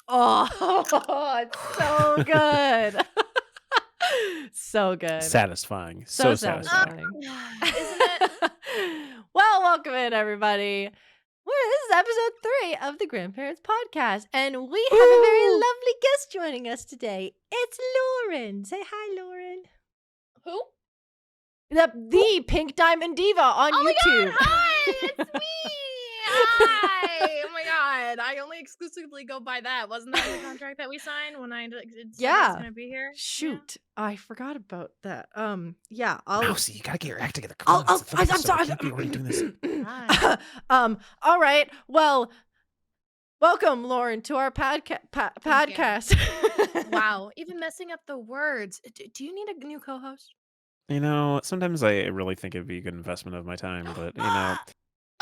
Oh, it's so good. So good. Satisfying. So So satisfying. satisfying. Isn't it? Well, welcome in, everybody. This is episode 3 of the Grandparents Podcast, and we have a very Woo! lovely guest joining us today. It's Lauren. Say hi, Lauren. Who? The Pink Diamond Diva on Oh YouTube. my god, hi! It's me! Hi! Oh my god, I only exclusively go by that. Wasn't that in the contract that we signed when I said I was Yeah. gonna be here? Shoot, I forgot about that. Yeah, Mousie, you gotta get your act together. Come on, I'm it's the fifth sorry. episode. We can't be already doing this. Yeah. All right. Well, welcome, Lauren, to our podcast. Wow, even messing up the words. Do you need a new co-host? You know, sometimes I really think it'd be a good investment of my time, but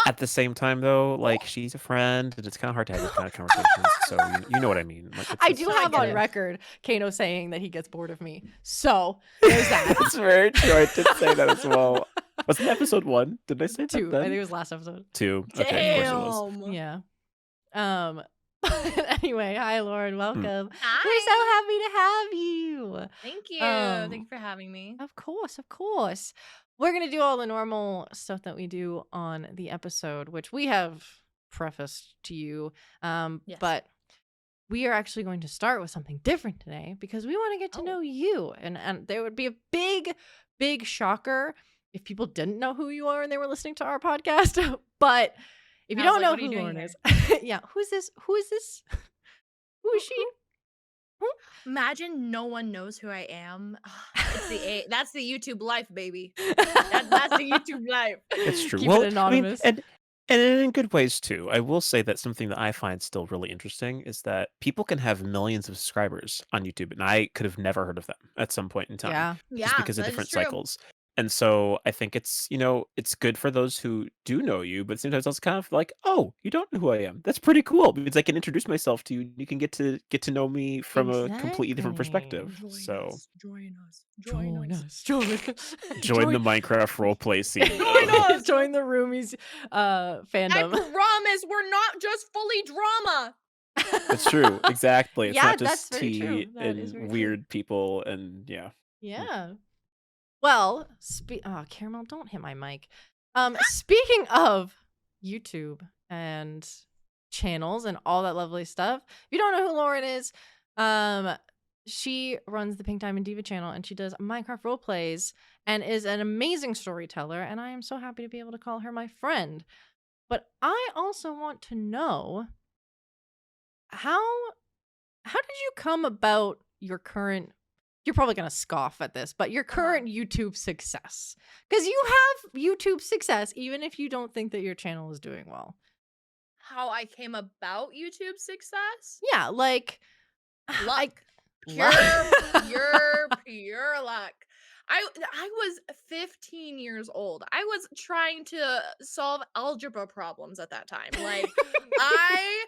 at the same time, though, like she's a friend, and it's kind of hard to have these kind of conversations. So you know what I mean. Like, I do I have get on it. record Kano saying that he gets bored of me. So there's that. That's very true. I did say that as well. Was it episode 1? Did I say that 2. I then? think it was last episode. 2. Okay, of course it was. Yeah. Anyway, hi, Lauren. Welcome. Hi. We're so happy to have you. Thank you. Thank you for having me. Of course, of course. We're going to do all the normal stuff that we do on the episode, which we have prefaced to you. Yes. But we are actually going to start with something different today because we want to get to know you. And there would be a big, big shocker if people didn't know who you are and they were listening to our podcast. But if you I was don't like, know what are who you doing Lauren here? is, yeah, who is this? Who is this? Who is she? Imagine no one knows who I am. That's the YouTube life, baby. That's the YouTube life. It's true. Keep Well, it anonymous. I mean, and in good ways too. I will say that something that I find still really interesting is that people can have millions of subscribers on YouTube, and I could have never heard of them at some point in time. Yeah. Just because of that is different true. cycles. And so I think it's, it's good for those who do know you, but sometimes it's kind of like, oh, you don't know who I am. That's pretty cool because I can introduce myself to you. You can get to know me from a completely different perspective. So Join us. Join join the Minecraft roleplay scene. Join us. Join the Roomies I fandom. promise we're not just fully drama. That's true. Exactly. It's Yeah, not that's just very true. tea That is very and true. weird people and yeah. Yeah. Well, Caramel, don't hit my mic. Speaking of YouTube and channels and all that lovely stuff, if you don't know who Lauren is, she runs the Pink Diamond Diva channel and she does Minecraft roleplays and is an amazing storyteller. And I am so happy to be able to call her my friend. But I also want to know how did you come about your current, you're probably going to scoff at this, but your current YouTube success? Because you have YouTube success, even if you don't think that your channel is doing well. How I came about YouTube success? Yeah, like Luck. Pure luck. I was 15 years old. I was trying to solve algebra problems at that time. Like I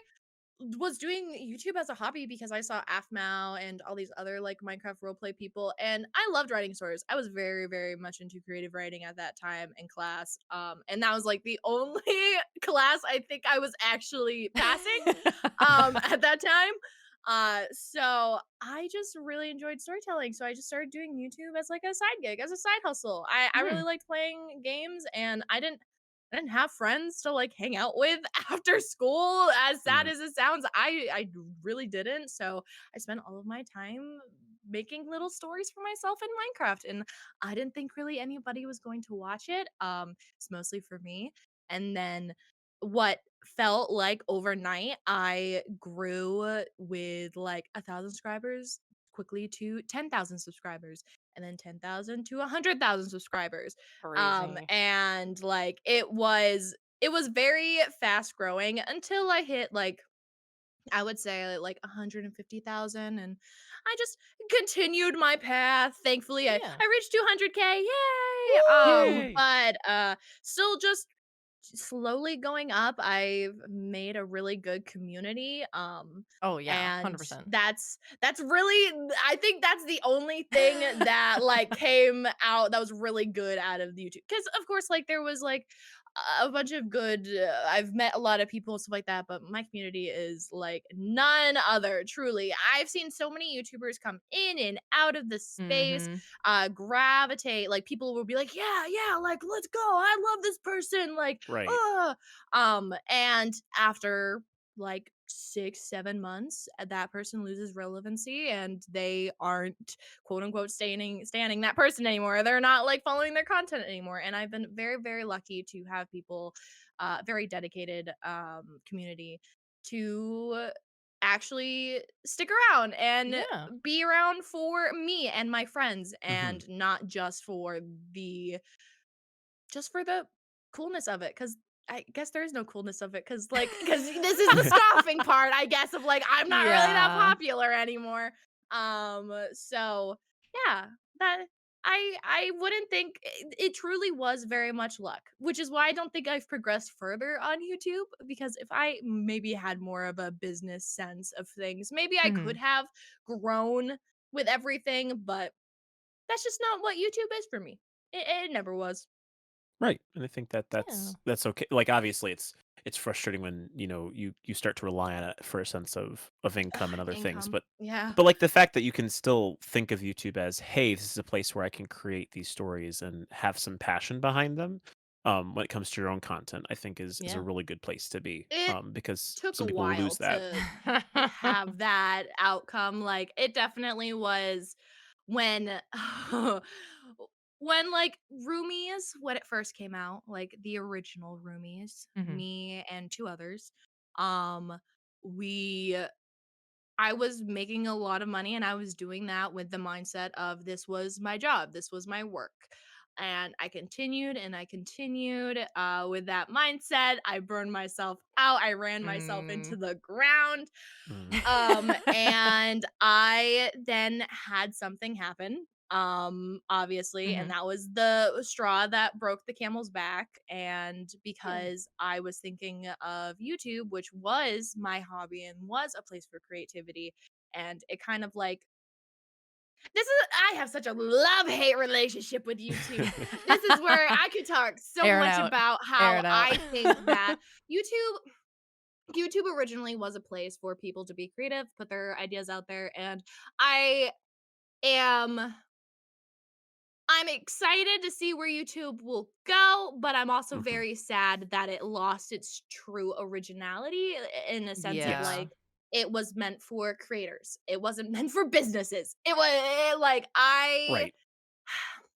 was doing YouTube as a hobby because I saw AFMAO and all these other like Minecraft roleplay people, and I loved writing stories. I was very, very much into creative writing at that time in class. And that was like the only class I think I was actually passing at that time. So I just really enjoyed storytelling. So I just started doing YouTube as like a side gig, as a side hustle. I really liked playing games, and I didn't have friends to like hang out with after school. As sad as it sounds, I really didn't. So I spent all of my time making little stories for myself in Minecraft, and I didn't think really anybody was going to watch it. It's mostly for me. And then what felt like overnight, I grew with like 1,000 subscribers quickly to 10,000 subscribers, and then 10,000 to 100,000 subscribers. Crazy. And like it was very fast growing until I hit like, I would say like 150,000, and I just continued my path. Thankfully, Yeah. I reached 200K. Yay! Yay! But still just slowly going up. I've made a really good community. Oh yeah, And 100%. that's really, I think that's the only thing that like came out that was really good out of the YouTube. Because of course, like there was like a bunch of good I've met a lot of people, stuff like that, but my community is like none other, truly. I've seen so many YouTubers come in and out of the space, Mm-hmm. gravitate, like people will be like, yeah, like let's go, I love this person, like Right. and after like 6-7 months, that person loses relevancy and they aren't quote unquote standing that person anymore. They're not like following their content anymore. And I've been very, very lucky to have people, very dedicated community to actually stick around and Yeah. be around for me and my friends Hmm. and not the just for the coolness of it, because I guess there is no coolness of it, because this is the scoffing part, I guess, of like I'm not really that Yeah. popular anymore. So yeah, that I wouldn't think it truly was very much luck, which is why I don't think I've progressed further on YouTube. Because if I maybe had more of a business sense of things, maybe I Mm-hmm. could have grown with everything, but that's just not what YouTube is for me. It never was. Right, and I think that Yeah. that's okay. Like, obviously, it's frustrating when, you start to rely on it for a sense of income and other things, Income. Yeah. but, like, the fact that you can still think of YouTube as, "Hey, this is a place where I can create these stories and have some passion behind them," when it comes to your own content, I think is a Yeah. really good place to be, It because took a some people while lose that. to have that outcome. Like it definitely was when when like Roomies, when it first came out, like the original Roomies, Mm-hmm. me and two others, um we I was making a lot of money and I was doing that with the mindset of this was my job, this was my work. And I continued and I continued with that mindset. I burned myself out. I ran myself into Mm. the ground. Mhm. And I then had something happen, obviously, and Mm-hmm. that was the straw that broke the camel's back. And Yeah. because I was thinking of YouTube, which was my hobby and was a place for creativity, and it kind of like this is I have such a love-hate relationship with YouTube. This is where I could talk so Air it much out. about Air how it out. I think that YouTube YouTube originally was a place for people to be creative, put their ideas out there, and I am I'm excited to see where YouTube will go, but I'm also Mhm. very sad that it lost its true originality in a sense of Yes. Yeah. like it was meant for creators. It wasn't meant for businesses. Like I Right.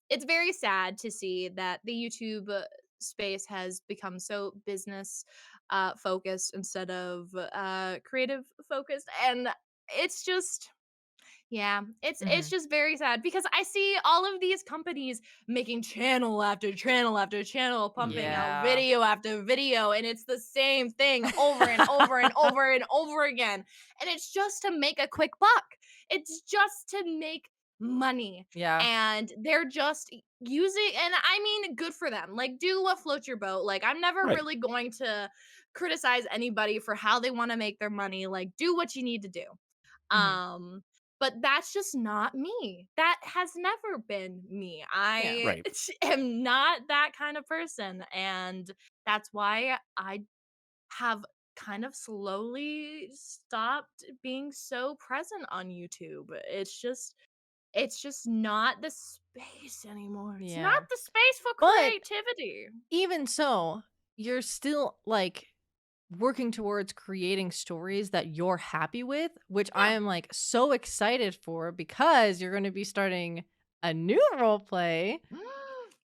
it's very sad to see that the YouTube space has become so business focused instead of creative focused, and it's just yeah, it's Mm-hmm. just very sad because I see all of these companies making channel after channel after channel, pumping Mhm. out Yeah. video after video, and it's the same thing over and over and over and over again. And it's just to make a quick buck. It's just to make money. Yeah. And they're just using, and I mean, good for them. Like, do what floats your boat. Like, I'm never Right. really going to criticize anybody for how they want to make their money. Like, do what you need to do. Mm-hmm. Um, but that's just not me. That has never been me. Yeah. I Right. am not that kind of person. And that's why I have kind of slowly stopped being so present on YouTube. It's just not the space anymore. It's not Yeah. the space for But creativity. even so, you're still like working towards creating stories that you're happy with, which I Yeah. am like so excited for because you're going to be starting a new role play,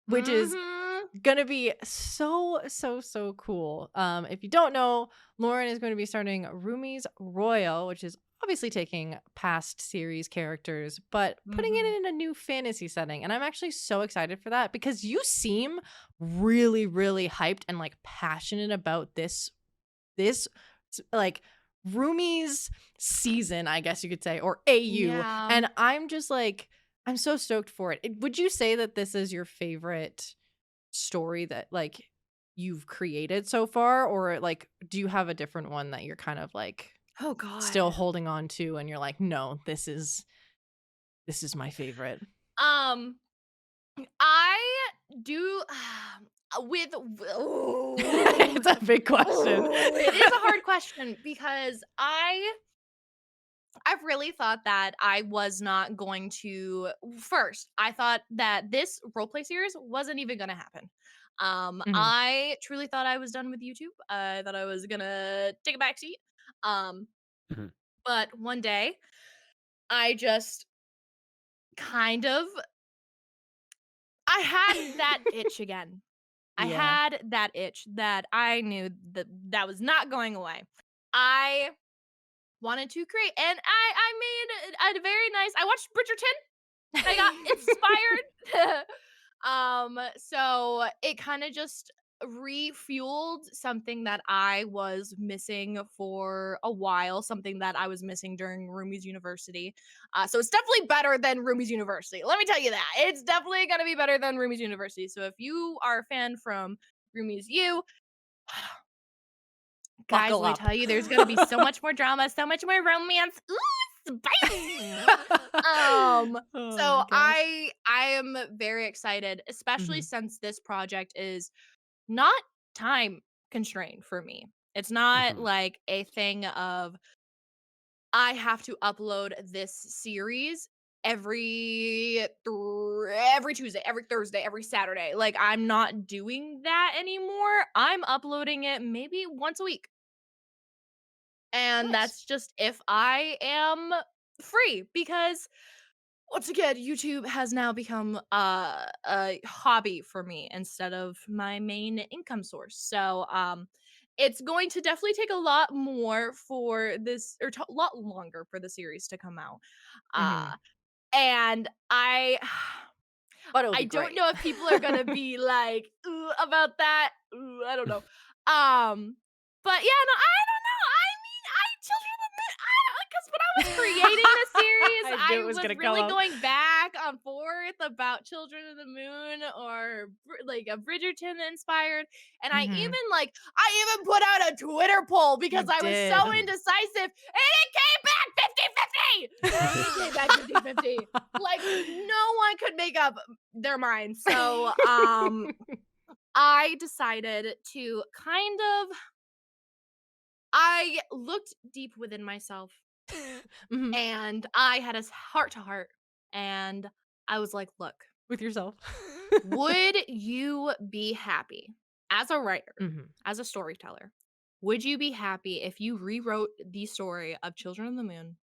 which is Mm-hmm. gonna be so so cool. If you don't know, Lauren is going to be starting Rumi's Royal, which is obviously taking past series characters but putting it Mm-hmm. in a new fantasy setting, and I'm actually so excited for that because you seem really hyped and like passionate about this like Rumi's season, I guess you could say, or AU, Yeah. and I'm just like I'm so stoked for it. Would you say that this is your favorite story that like you've created so far, or like do you have a different one that you're kind of like Oh God. still holding on to and you're like, no, this is my favorite? Um, I do with It's a big question. it is a hard question because I've really thought that I was not going to first, I thought that this roleplay series wasn't even gonna happen. Mhm. I truly thought I was done with YouTube. I thought I was gonna take a back seat. Um, Mhm. but one day I just kind of I had that itch again. I Yeah. had that itch that I knew that was not going away. I wanted to create, and I made a very nice. I watched Bridgerton. I got inspired. So it kind of just refueled something that I was missing for a while, something that I was missing during Rumi's University. So it's definitely better than Rumi's University. Let me tell you that. It's definitely going to be better than Rumi's University. So if you are a fan from Rumi's U, guys, Buckle let me up. tell you, there's going to be so much more drama, so much more romance. Ooh, spicy. Um, Oh my so gosh. I am very excited, especially Mhm. since this project is not time constrained for me. It's not Mhm. like a thing of I have to upload this series every Tuesday, every Thursday, every Saturday. Like I'm not doing that anymore. I'm uploading it maybe once a week. And Nice. that's just if I am free because once again, YouTube has now become a hobby for me instead of my main income source. So, it's going to definitely take a lot more for this, or a lot longer for the series to come out. Mhm. Uh, and But it'll I be don't great. know if people are gonna be like "Ooh," about that. Ooh, I don't know. But yeah, no, I don't know. I mean, I Children of the Moon. Because when I was creating the series, I knew I it was was gonna come really up. going back and forth about Children of the Moon or like a Bridgerton inspired. And Mhm. I even put out a Twitter poll because You I was so did. indecisive, and it came back 50-50. It came back 50-50. Like no one could make up their mind. So, I decided to I looked deep within myself Mhm. and I had a heart to heart and I was like, "Look, With yourself. would you be happy as a writer, Mhm. as a storyteller? Would you be happy if you rewrote the story of Children of the Moon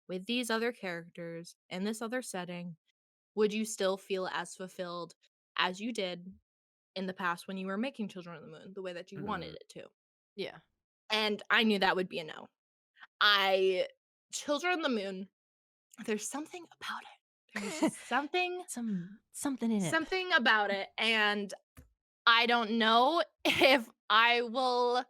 with these other characters in this other setting? Would you still feel as fulfilled as you did in the past when you were making Children of the Moon the way that you wanted Mhm. it to?" Yeah. And I knew that would be a no. I Children of the Moon, there's something about it. There's just Something in it. something about it, and I don't know if I would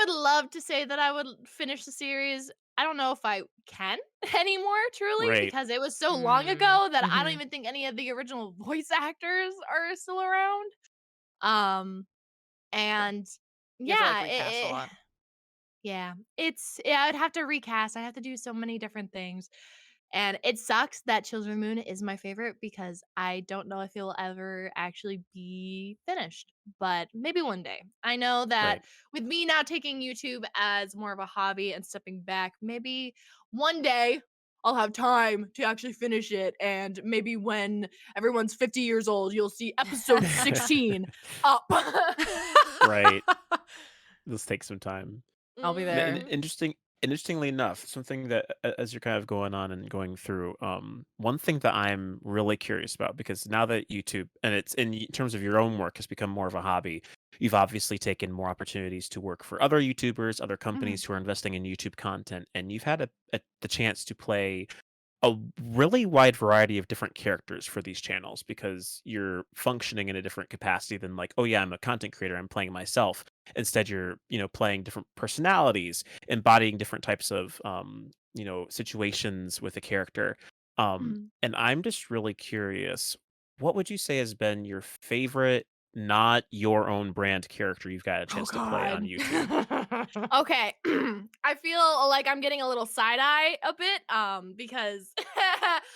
love to say that I would finish the series. I don't know if I can anymore, truly, Right. because it was so long Mm. ago that I don't Mhm. even think any of the original voice actors are still around. Um, Sure. and You have to, like, yeah, recast a lot. yeah, I'd have to recast. I have to do so many different things. And it sucks that Children of the Moon is my favorite because I don't know if it'll ever actually be finished, but maybe one day. I know that Right. with me now taking YouTube as more of a hobby and stepping back, maybe one day I'll have time to actually finish it. And maybe when everyone's 50 years old, you'll see episode 16 up. Right. This takes some time. I'll be And there. Mhm. interestingly enough, something that as you're kind of going on and going through, one thing that I'm really curious about, because now that YouTube and it's in terms of your own work has become more of a hobby, you've obviously taken more opportunities to work for other YouTubers, other Mhm. companies who are investing in YouTube content, and you've had the chance to play a really wide variety of different characters for these channels because you're functioning in a different capacity than like, oh yeah, I'm a content creator, I'm playing myself. Instead, you're, playing different personalities, embodying different types of situations with a character. Mhm. And I'm just really curious, what would you say has been your favorite not your own brand character you've got a chance to play on YouTube. Okay. I feel like I'm getting a little side eye a bit, because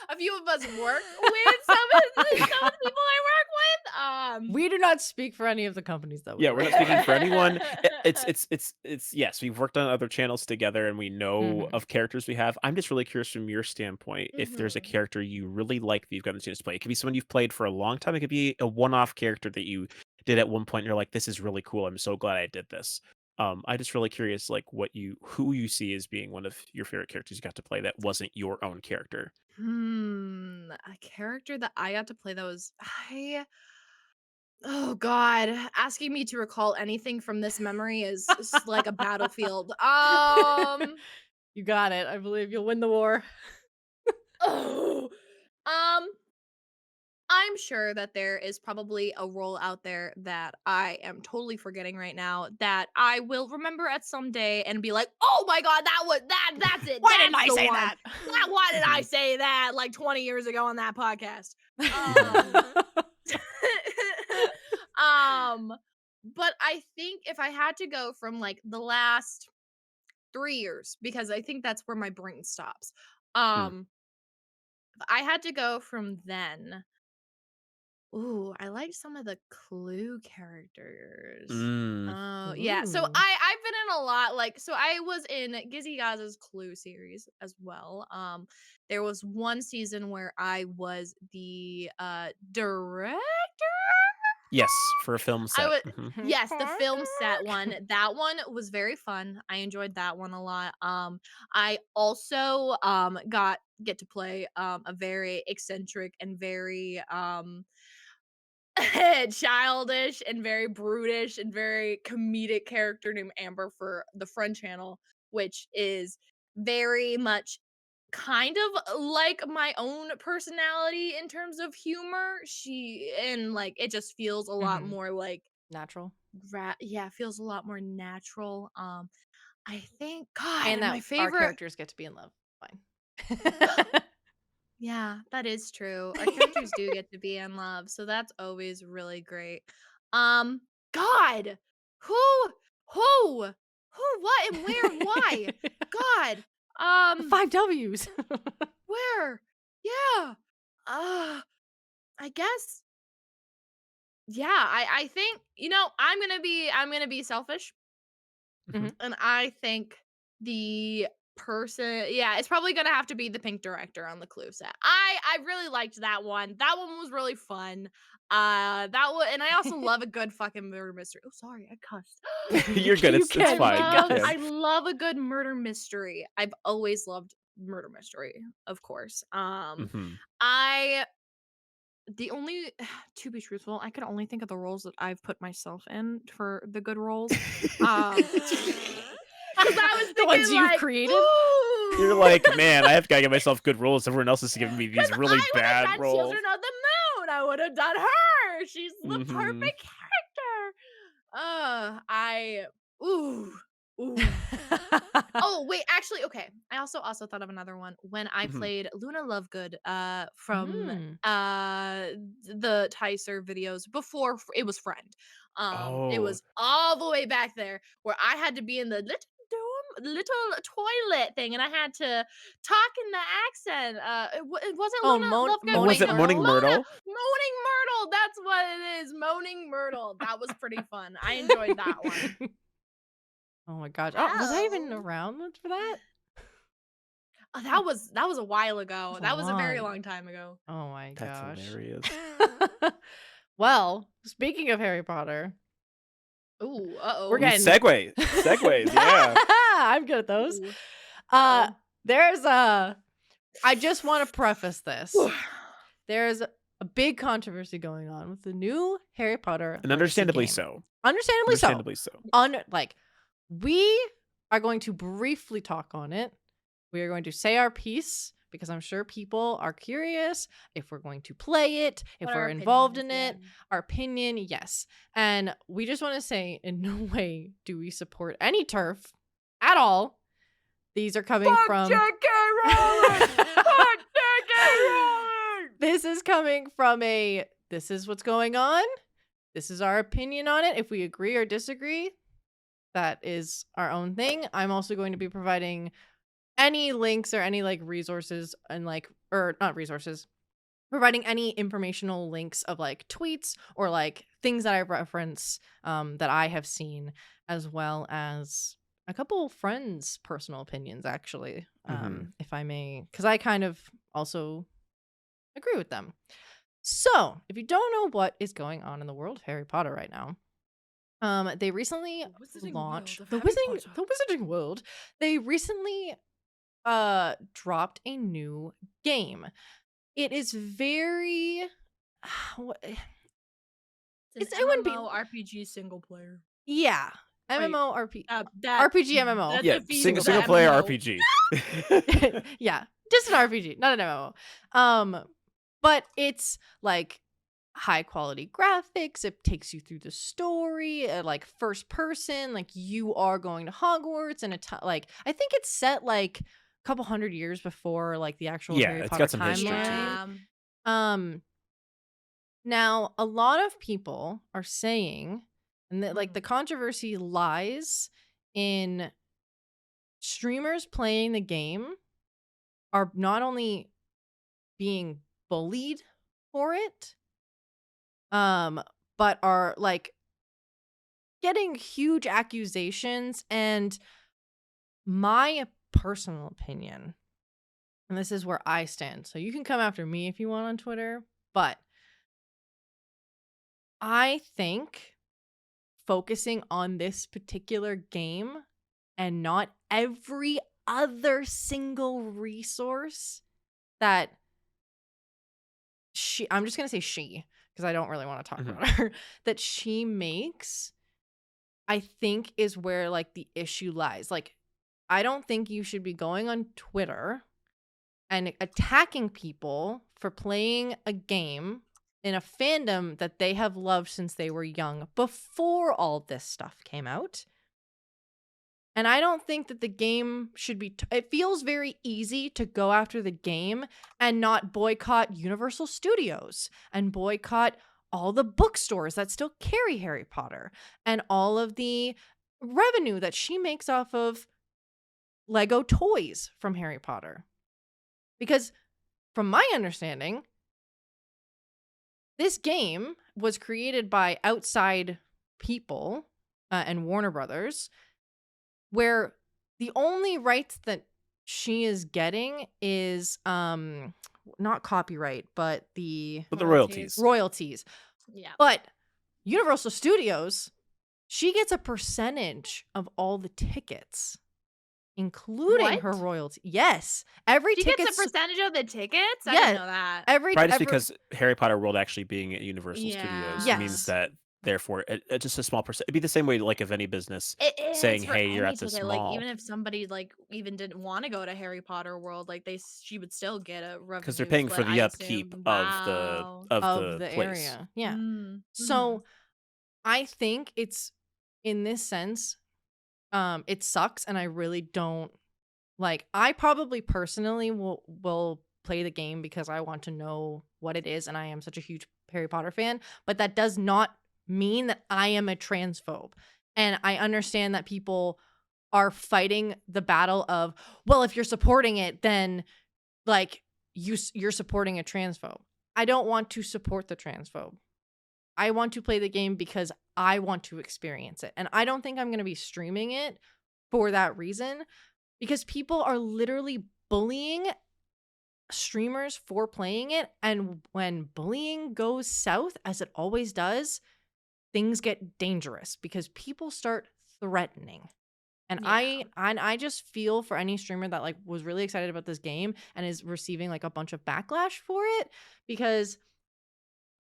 a few of us work with some of the people I work with. We do not speak for any of the companies that we Yeah, work we're not with. speaking for anyone. It's yes, we've worked on other channels together and we know Mhm. of characters we have. I'm just really curious from your standpoint if there's a Mhm. character you really like that you've gotten a chance to play. It could be someone you've played for a long time. It could be a one-off character that you did at one point and you're like, this is really cool. I'm so glad I did this. I'm just really curious, like who you see as being one of your favorite characters you got to play that wasn't your own character. A character that I got to play that was oh god, asking me to recall anything from this memory is like a battlefield. You got it. I believe you'll win the war. Oh, um, I'm sure that there is probably a role out there that I am totally forgetting right now that I will remember at some day and be like, "Oh my god, that's it. Why That's didn't I the say one. that? Why did I say that like 20 years ago on that podcast?" Um, but I think if I had to go from like the last 3 years, because I think that's where my brain stops. Mm. If I had to go from then. Ooh, I like some of the Clue characters. Mm. Oh, yeah. So Ooh. I've been in a lot, like, so I was in Gizzy Gaza's Clue series as well. There was one season where I was the director. Yes, for a film I set. would Mhm. Yes, the film set one. That one was very fun. I enjoyed that one a lot. I also get to play a very eccentric and very childish and very brutish and very comedic character named Amber for the Friend channel, which is very much kind of like my own personality in terms of humor. Like it just feels a lot Mhm. more like Natural. yeah, it feels a lot more natural. I think God, And and my that our favorite. characters get to be in love. Fine. Yeah, that is true. Our characters do get to be in love, so that's always really great. Um, God, who, what, and where, and why? God, The 5 W's. where? Yeah. I guess. Yeah, I think I'm gonna be selfish. Mhm. And I think the person, yeah, it's probably gonna have to be the pink director on the Clue set. I really liked that one. That one was really fun. That one, and I also love a good fucking murder mystery. Oh, sorry, I cussed. You're good. You It's can. You fine. can Yeah. cuss. I love a good murder mystery. I've always loved murder mystery, of course. Mhm. I the only to be truthful, I can only think of the roles that I've put myself in for the good roles. Because I was The ones thinking you've like, created? You're like, man, I have got to give myself good roles. Everyone else is giving me these because really I would have bad done roles. Children of the Moon. I would have done her. She's the Mhm. perfect character. I ooh ooh. Oh wait, actually, okay. I also thought of another one when I Mhm. played Luna Lovegood from Mm. the Tyser videos before it was Friend. It Oh, was all the way back there where I had to be in the little toilet thing and I had to talk in the accent. It wasn't Oh, Luna Lovegood. was Wait, Moaning it no, Moaning Myrtle? Mona Myrtle? Moaning Myrtle. That's what it is. Moaning Myrtle. That was pretty fun. I enjoyed that one. Oh my gosh. Oh, was I even Oh. around for that? Oh, that was a while ago. That's a That was a very long. long time ago. Oh my That's gosh. hilarious. Well, speaking of Harry Potter, Ooh, we're Ooh, getting segues, yeah. I'm good at those. Ooh. Uh Uh-oh. there's I just want to preface this. There's a big controversy going on with the new Harry Potter And legacy understandably game. so. Understandably so. Understandably so. Like, we are going to briefly talk on it. We are going to say our piece because I'm sure people are curious if we're going to play it, if What we're our involved in opinions, it. yeah. Our opinion, yes. And we just want to say, in no way do we support any turf at all. These are coming from J.K. Rowling! Fuck J.K. Rowling! This is coming from this is what's going on. this is our opinion on it. If we agree or disagree, that is our own thing. I'm also going to be providing any links or any like resources and like, or not resources, providing any informational links of like tweets or like things that I reference that I have seen, as well as a couple friends' personal opinions, actually, if I may, because I kind of also agree with them. So, if you don't know what is going on in the world of Harry Potter right now, they recently The Wizarding launched World of the Harry Wizarding Potter. the Wizarding World. They recently dropped a new game. It is very what- It's it an wouldn't be MMO RPG single player. yeah, Wait, MMO RP that RPG MMO. that Yeah, defeats single the player MMO. RPG. Yeah, just an RPG, not an MMO. But it's like high quality graphics. It takes you through the story, like first person, like you are going to Hogwarts, and like I think it's set like a couple hundred years before like the actual Yeah, Harry it's Potter got some history to it. timeline. Yeah. Now a lot of people are saying, and that like Mhm. the controversy lies in streamers playing the game are not only being bullied for it, but are like getting huge accusations. And my personal opinion, and this is where I stand, so you can come after me if you want on Twitter, but I think focusing on this particular game and not every other single resource that I'm just going to say she, because I don't really want to talk about her, that she makes, I think is where like the issue lies. Like, I don't think you should be going on Twitter and attacking people for playing a game in a fandom that they have loved since they were young, before all this stuff came out. And I don't think that the game should be it feels very easy to go after the game and not boycott Universal Studios and boycott all the bookstores that still carry Harry Potter and all of the revenue that she makes off of Lego toys from Harry Potter. Because from my understanding, this game was created by outside people and Warner Brothers, where the only rights that she is getting is not copyright, but the royalties. royalties. Yeah. But Universal Studios, she gets a percentage of all the tickets, including her What? royalty. Yes, every She ticket. gets a percentage of the tickets? I Yeah, didn't know that. Right, it's because Harry Potter World actually being at Universal Studios Yeah. means Yes. that therefore just a small percent. It'd be the same way like if any business It is saying, for "Hey, you're any at this ticket. Like mall," even if somebody like even didn't want to go to Harry Potter World, like she would still get a revenue because they're paying for split, the I upkeep assume. of Wow. the place. area. Yeah. Mhm. So I think it's in this sense, it sucks, and I really don't like. I probably personally will play the game because I want to know what it is, and I am such a huge Harry Potter fan. But that does not mean that I am a transphobe, and I understand that people are fighting the battle of, well, if you're supporting it, then like you're supporting a transphobe. I don't want to support the transphobe. I want to play the game because I want to experience it. And I don't think I'm going to be streaming it for that reason, because people are literally bullying streamers for playing it. And when bullying goes south, as it always does, things get dangerous because people start threatening. And Yeah. I just feel for any streamer that like was really excited about this game and is receiving like a bunch of backlash for it, because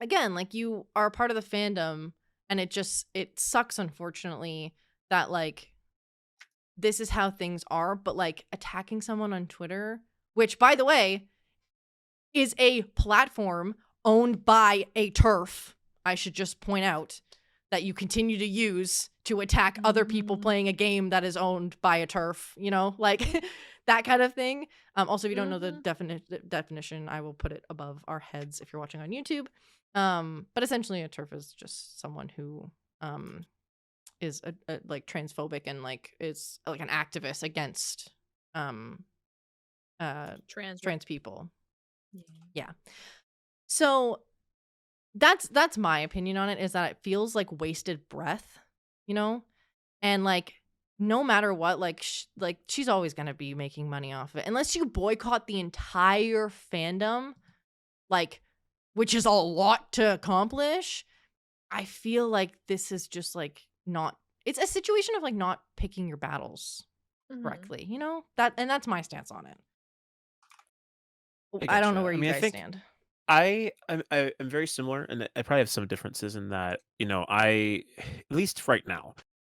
again, like you are a part of the fandom, and it sucks, unfortunately, that like this is how things are. But like attacking someone on Twitter, which by the way is a platform owned by a turf, I should just point out, that you continue to use to attack other people playing a game that is owned by a turf, like that kind of thing. Also, if you don't know the definition, I will put it above our heads if you're watching on YouTube. But essentially a TERF is just someone who is like transphobic and like is like an activist against um Trans. trans people. Yeah. Yeah. So that's my opinion on it, is that it feels like wasted breath, you know? And like no matter what, like like she's always going to be making money off of it unless you boycott the entire fandom, like, which is a lot to accomplish. I feel like this is just like not, it's a situation of like not picking your battles correctly, you know? That's my stance on it. I I don't know getcha. where I you mean, I guys think stand. I'm very similar, and I probably have some differences in that. I at least right now,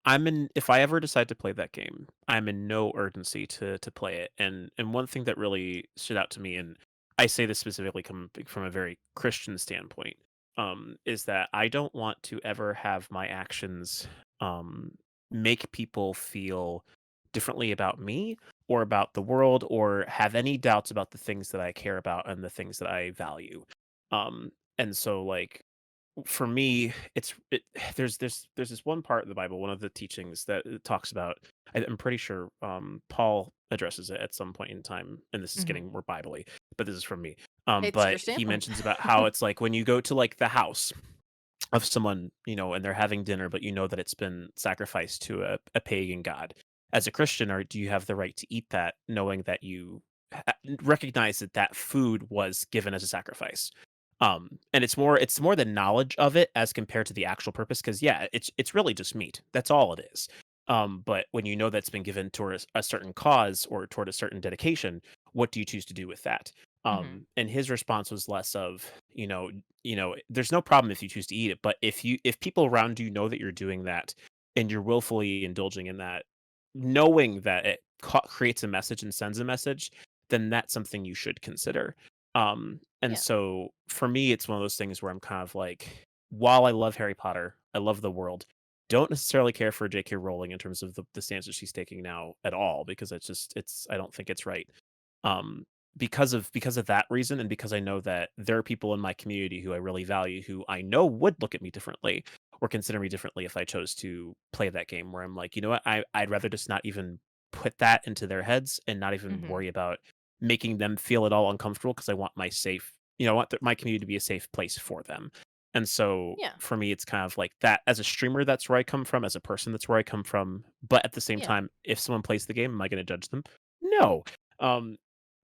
I'm in. If I ever decide to play that game, I'm in no urgency to play it. And one thing that really stood out to me, and I say this specifically coming from a very Christian standpoint, is that I don't want to ever have my actions um make people feel differently about me or about the world or have any doubts about the things that I care about and the things that I value. And so like for me, there's this one part of the Bible, one of the teachings that it talks about. I'm pretty sure Paul addresses it at some point in time, and this is Mhm. getting more Bible-y, but this is from me. It's your But he standpoint. mentions about how it's like when you go to like the house of someone, and they're having dinner, but you know that it's been sacrificed to a pagan god. As a Christian, or do you have the right to eat that, knowing that you recognize that that food was given as a sacrifice? And it's more the knowledge of it as compared to the actual purpose, because yeah, it's really just meat. That's all it is. But when you know that's been given toward a certain cause or toward a certain dedication, what do you choose to do with that? Mhm. And his response was less of, there's no problem if you choose to eat it, but if people around you know that you're doing that and you're willfully indulging in that, knowing that it creates a message and sends a message, then that's something you should consider. And Yeah. so for me, it's one of those things where I'm kind of like, while I love Harry Potter, I love the world, don't necessarily care for J.K. Rowling in terms of the stance that she's taking now at all, because I don't think it's right. Um, because of that reason, and because I know that there are people in my community who I really value, who I know would look at me differently or consider me differently if I chose to play that game, where I'm like, you know what, I'd rather just not even put that into their heads and not even Mhm. worry about making them feel at all uncomfortable, because I want I want my community to be a safe place for them. And so Yeah. for me, it's kind of like that. As a streamer, that's where I come from. As a person, that's where I come from. But at the same Yeah. time, if someone plays the game, am I going to judge them? No. Um,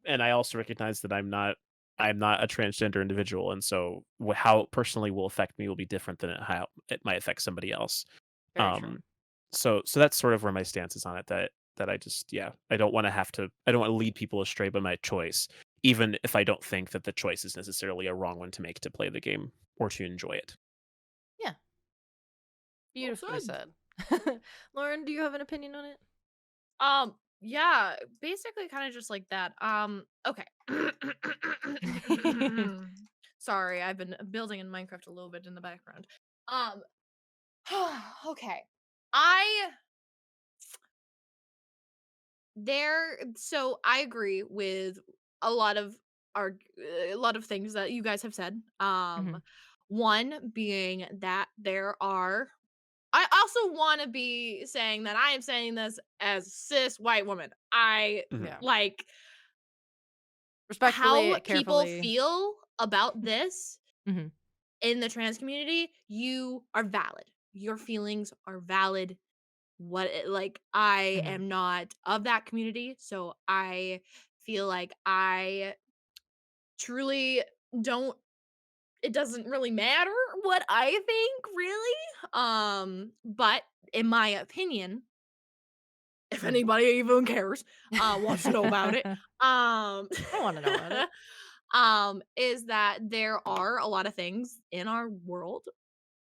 and I also recognize that I'm not a transgender individual, and so how it personally will affect me will be different than how it might affect somebody else. Very true. Um, so that's sort of where my stance is on it. That I just, yeah, I don't want to lead people astray by my choice, even if I don't think that the choice is necessarily a wrong one to make to play the game or to enjoy it. Yeah. Well Beautifully said. said. Lauren, do you have an opinion on it? Yeah, basically kind of just like that. Okay. Sorry, I've been building in Minecraft a little bit in the background. Um, okay. I so I agree with a lot of a lot of things that you guys have said. Mhm. One being that there are, I also want to be saying that I am saying this as a cis white woman. I Mhm. Yeah. like Respectfully, how people carefully. feel about this Mhm. in the trans community. You are valid. Your feelings are valid. Like, I Mhm. am not of that community, so I feel like I truly don't, it doesn't really matter what I think, really. But in my opinion, if Mhm. anybody even cares, wants to know about it, um, I wanna know about it. is that there are a lot of things in our world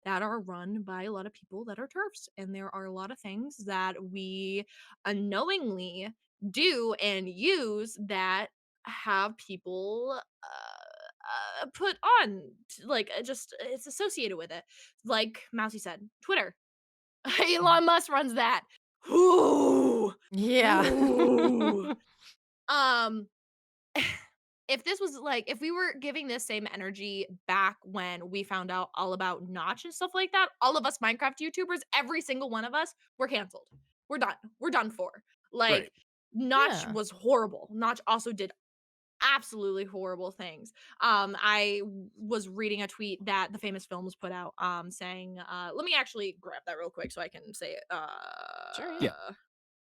that are run by a lot of people that are turfs, and there are a lot of things that we unknowingly do and use that have people put on like just it's associated with it, like Mousy said, Twitter. Mhm. Elon Musk runs that. Ooh. Yeah. Ooh. um if this was like, if we were giving this same energy back when we found out all about Notch and stuff like that, all of us Minecraft YouTubers, every single one of us, were canceled. We're done. We're done for. Right. Like, Notch Yeah. was horrible. Notch also did absolutely horrible things. Was reading a tweet that the Famous Films put out, saying, let me actually grab that real quick so I can say it. Sure, yeah. Yeah.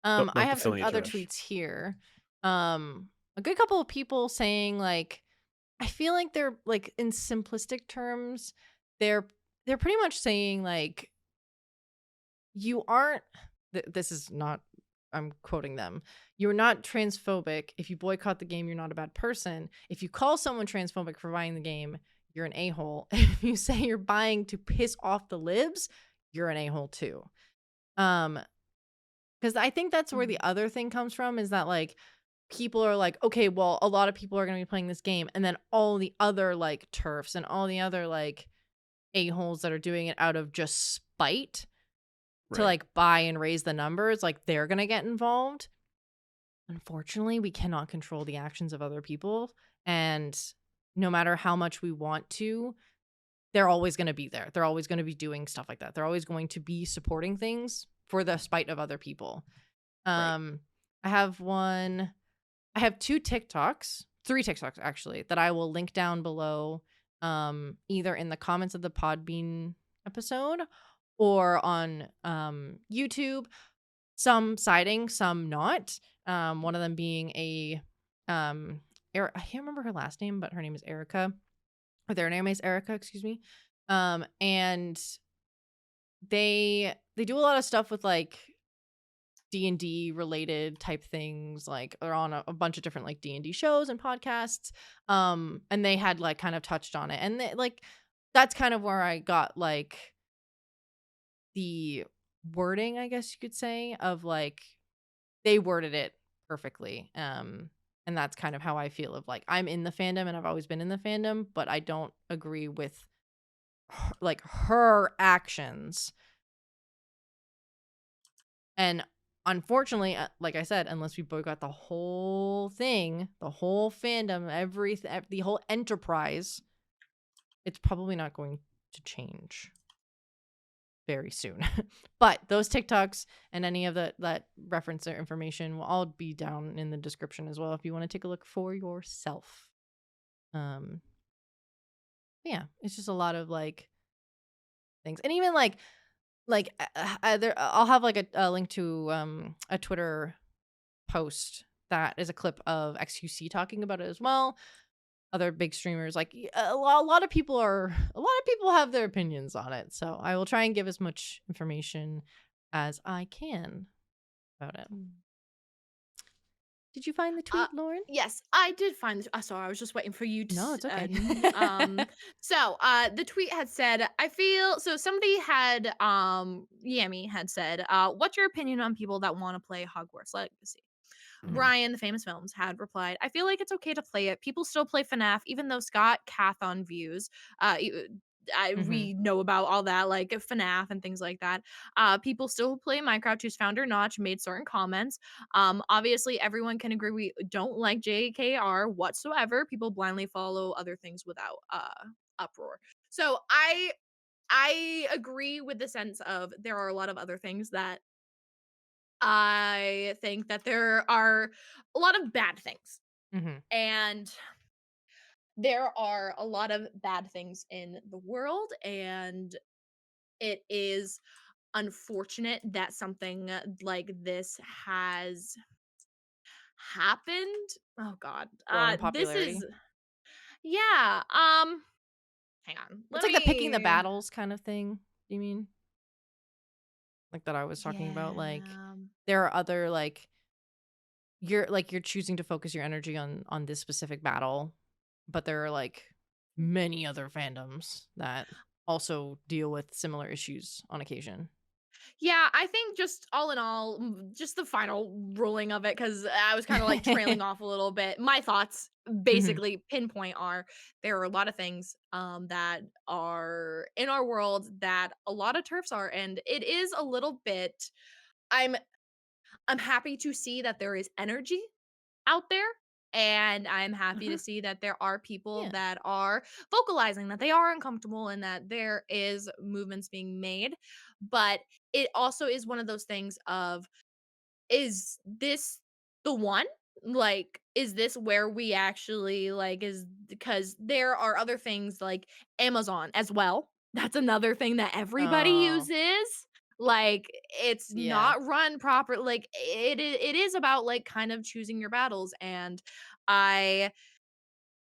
Don't I don't have fill some me other into rush. tweets here. A good couple of people saying like, I feel like they're like in simplistic terms, they're they're pretty much saying like you aren't this is not, I'm quoting them. You're not transphobic. If you boycott the game, you're not a bad person. If you call someone transphobic for buying the game, you're an a-hole. If you say you're buying to piss off the libs, you're an a-hole too. Because I think that's where Mhm. the other thing comes from, is that like people are like, okay, well, a lot of people are going to be playing this game, and then all the other like turfs and all the other like a-holes that are doing it out of just spite to Right. like buy and raise the numbers, like they're going to get involved. Unfortunately, we cannot control the actions of other people, and no matter how much we want to, they're always going to be there. They're always going to be doing stuff like that. They're always going to be supporting things for the spite of other people. Right. Um, I have one. I have three TikToks actually, that I will link down below, either in the comments of the Podbean episode or on YouTube. Some citing, some not. One of them being a I can't remember her last name, but her name is Erica, or their name is Erica, excuse me. And they do a lot of stuff with like D&D related type things, like they're on a bunch of different like D&D shows and podcasts. And they had like kind of touched on it, and like that's kind of where I got like the wording, I guess you could say, of like they worded it perfectly. And that's kind of how I feel, of like I'm in the fandom and I've always been in the fandom, but I don't agree with like her actions. And unfortunately, like I said, unless we boycott the whole thing, the whole fandom, the whole enterprise, it's probably not going to change very soon. But those TikToks and any of that reference or information will all be down in the description as well if you want to take a look for yourself. Yeah, it's just a lot of like things, and even I'll have like a link to a Twitter post that is a clip of XQC talking about it as well. Other big streamers, like a lot of people have their opinions on it, so I will try and give as much information as I can about it. Did you find the Uh, tweet, Lauren? yes, I did find this. Sorry, I was just waiting for you to. No, it's okay. The tweet had said, I feel so. Somebody had, Yami had said, "What's your opinion on people that want to play Hogwarts Legacy?" Mhm. Ryan, the Famous Films, had replied, I feel like it's okay to play it. People still play FNAF, even though Scott Cathon views. Mm-hmm. We know about all that, like FNAF and things like that. People still play Minecraft, whose founder Notch made certain comments. Obviously, everyone can agree we don't like JKR whatsoever. People blindly follow other things without uproar. So I agree with the sense of there are a lot of other things that I think that there are a lot of bad things. Mm-hmm. And there are a lot of bad things in the world. And it is unfortunate that something like this has happened. Oh God. Grow in This popularity. is, yeah. Hang on. It's Let like the picking the me, battles kind of thing. You mean like that I was talking about? Like yeah. there are other you're choosing to focus your energy on this specific battle, but there are like many other fandoms that also deal with similar issues on occasion. Yeah, I think just all in all, just the final ruling of it, because I was kind of like trailing off a little bit. My thoughts, Hmm. basically pinpoint, are there are a lot of things that are in our world that a lot of turfs are, and it is a little bit. I'm I'm happy to see that there is energy out there. And I'm happy to Uh-huh. see that there are people Yeah. that are vocalizing that they are uncomfortable and that there is movements being made. But it also is one of those things of, is this the one? Like, is this where we actually like, is because there are other things like Amazon as well. That's another thing that everybody Oh, uses. Like, it's yeah. not run proper. Like, it is about like kind of choosing your battles. And I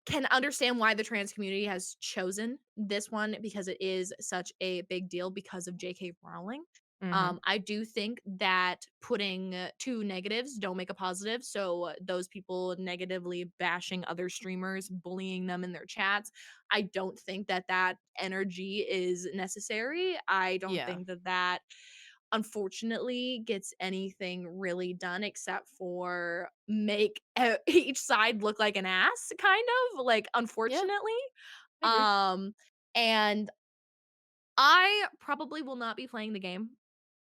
can understand why the trans community has chosen this one because it is such a big deal because of JK Rowling. Mhm. I do think that putting two negatives don't make a positive. So those people negatively bashing other streamers, bullying them in their chats, I don't think that that energy is necessary. I don't Yeah. think that that unfortunately gets anything really done except for make each side look like an ass, kind of like, Yeah, unfortunately. I agree. um and I probably will not be playing the game.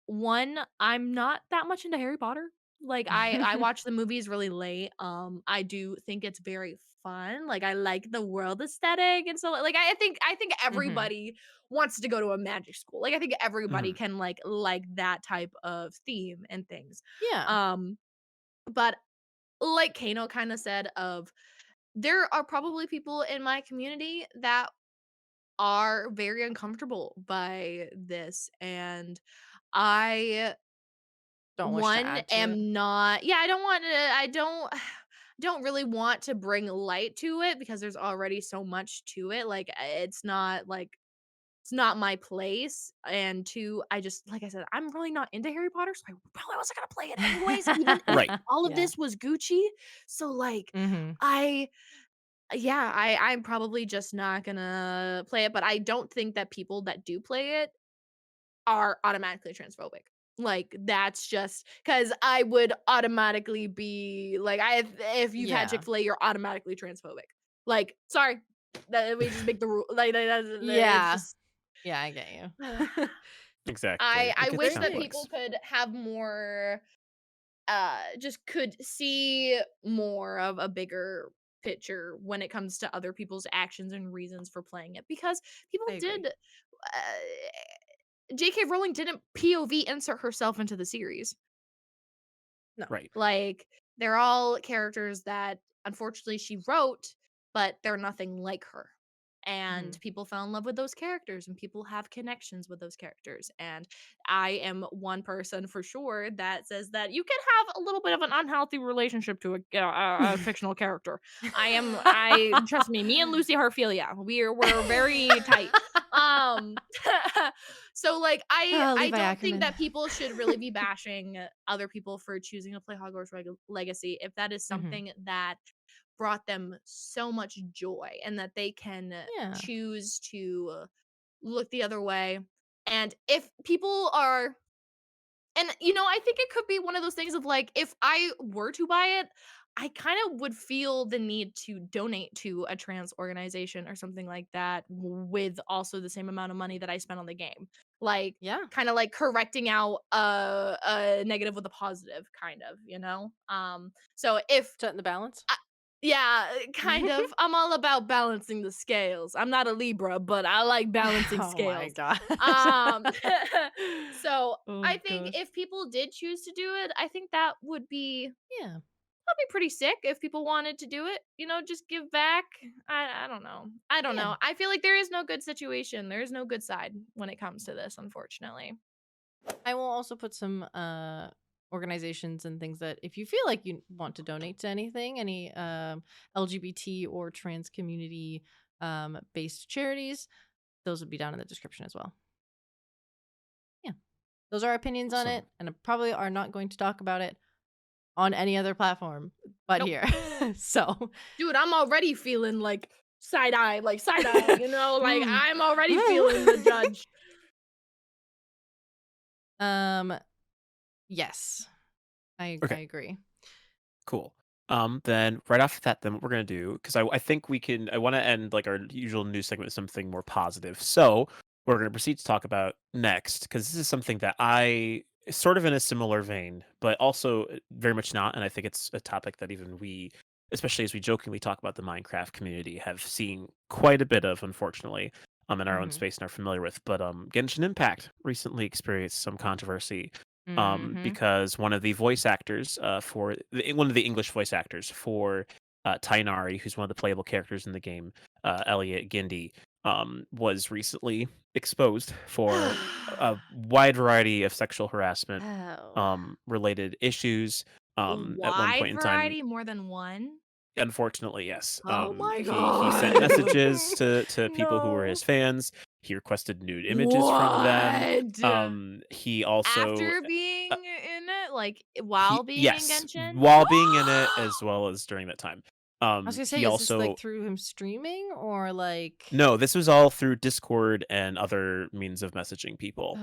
One, I'm not that much into Harry Potter. Like, I watch the movies really late. I do think it's very fun. Like, I like the world aesthetic, and so like I think Mhm. everybody wants to go to a magic school. Like, I think everybody Mhm. can like that type of theme and things. Yeah. Um but like Kano kind of said, of there are probably people in my community that are very uncomfortable by this, and I Don't wish to one add to it. am not, yeah, I don't want to, don't really want to bring light to it because there's already so much to it. Like, it's not like, it's not my place. And two, I just, like I said, I'm really not into Harry Potter, so I probably wasn't gonna play it anyways, even if Right. all of Yeah. this was Gucci. So like, Mhm. I yeah, I'm probably just not gonna play it, but I don't think that people that do play it are automatically transphobic. Like, that's just because I would automatically be like, I if you've had Yeah. Chick-fil-A, you're automatically transphobic. Like, sorry, that we just make the rule. Like, it's Yeah. just Yeah, I get you. Exactly. I Like it's wish that Very people complex. could have more, just could see more of a bigger picture when it comes to other people's actions and reasons for playing it, because people I agree. did, J.K. Rowling didn't POV insert herself into the series. No. Right. Like, they're all characters that unfortunately she wrote, but they're nothing like her. And Mhm. people fell in love with those characters and people have connections with those characters. And I am one person for sure that says that you can have a little bit of an unhealthy relationship to a fictional character. I trust me, me and Lucy Hartfield, we're very tight. Um So like, Oh, I Levi don't think Ackerman. that people should really be bashing other people for choosing to play Hogwarts Legacy if that is Mhm. something that brought them so much joy and that they can Yeah. choose to look the other way. And if people are, and I think it could be one of those things of like, if I were to buy it, I kind of would feel the need to donate to a trans organization or something like that with also the same amount of money that I spent on the game. Like, Yeah. kind of like correcting out a negative with a positive, kind of, so if Set in the balance. I, yeah, kind of. I'm all about balancing the scales. I'm not a Libra, but I like balancing Oh my scales. gosh. Um, so Oh I think gosh. if people did choose to do it, I think that would be, Yeah. that'd be pretty sick if people wanted to do it. Just give back. I don't know. I don't Yeah. know. I feel like there is no good situation. There is no good side when it comes to this, unfortunately. I will also put some organizations and things that if you feel like you want to donate to anything, any LGBT or trans community based charities, those would be down in the description as well. Yeah. Those are our opinions on Awesome. it, and I probably are not going to talk about it on any other platform but Nope. here. So, Dude, I'm already feeling like side eye, like mm. I'm already feeling the judge. um, yes, I Okay. agree. Cool. Then right after that, then what we're gonna do, because I think we can. I want to end like our usual news segment with something more positive. So we're gonna proceed to talk about next, because this is something that I sort of in a similar vein, but also very much not. And I think it's a topic that even we especially as we jokingly talk about the Minecraft community, have seen quite a bit of, unfortunately, in our own Mhm. space and are familiar with. But Genshin Impact recently experienced some controversy Mhm. because one of the voice actors one of the English voice actors for Tainari, who's one of the playable characters in the game, Elliot Gindi, was recently exposed for a wide variety of sexual harassment Oh. related issues. At one Wide point in time, variety, more than one? unfortunately, yes. Oh my He sent god. messages to people who were his No. fans. He requested nude images from them. What? He also After being uh, in it? Like, while he being in yes, Genshin? while being in it as well as during that time. I was gonna say, He is this like also through him streaming or like No, this was all through Discord and other means of messaging people.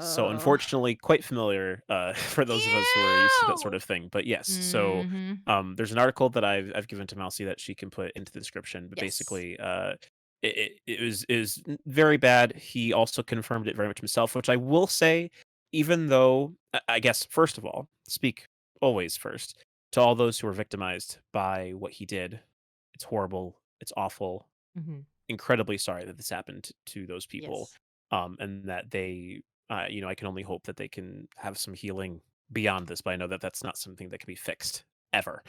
So Oh. unfortunately, quite familiar for those of us who are used to that sort Ew! of thing. But yes, so Mhm. there's an article that I've given to Mousie that she can put into the description. But Yes. basically, it was very bad. He also confirmed it very much himself, which I will say, even though I guess first of all, speak always first to all those who were victimized by what he did. It's horrible. It's awful, Mhm. incredibly sorry that this happened to those people, Yes. and that they, I can only hope that they can have some healing beyond this. But I know that that's not something that can be fixed ever.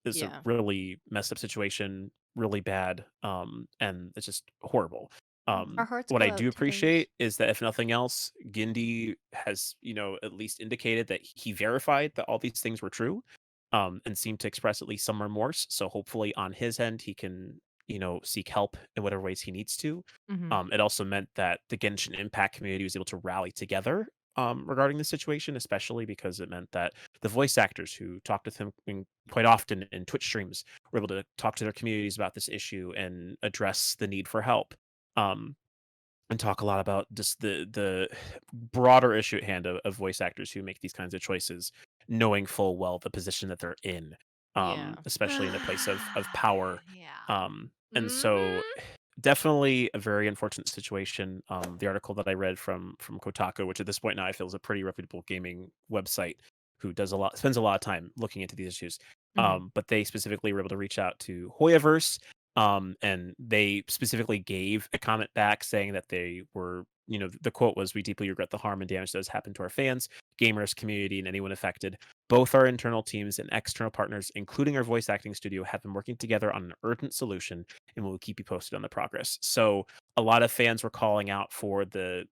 It's a Yeah. really messed up situation, really bad, and it's just horrible. Our hearts What go I out do to those. appreciate is that if nothing else, Gindi has, at least indicated that he verified that all these things were true, and seemed to express at least some remorse. So hopefully on his end, he can, seek help in whatever ways he needs to. Mhm. It also meant that the Genshin Impact community was able to rally together regarding the situation, especially because it meant that the voice actors who talked with him quite often in Twitch streams were able to talk to their communities about this issue and address the need for help. Um, and talk a lot about just the broader issue at hand of voice actors who make these kinds of choices, knowing full well the position that they're in, Yeah. especially in a place of power. Yeah. And so Mhm. definitely a very unfortunate situation. The article that I read from Kotaku, which at this point now I feel is a pretty reputable gaming website, who spends a lot of time looking into these issues. Mhm. But they specifically were able to reach out to Hoyaverse, and they specifically gave a comment back saying that they were, the quote was, "We deeply regret the harm and damage that has happened to our fans, gamers, community, and anyone affected. Both our internal teams and external partners, including our voice acting studio, have been working together on an urgent solution, and we'll keep you posted on the progress." So a lot of fans were calling out for the,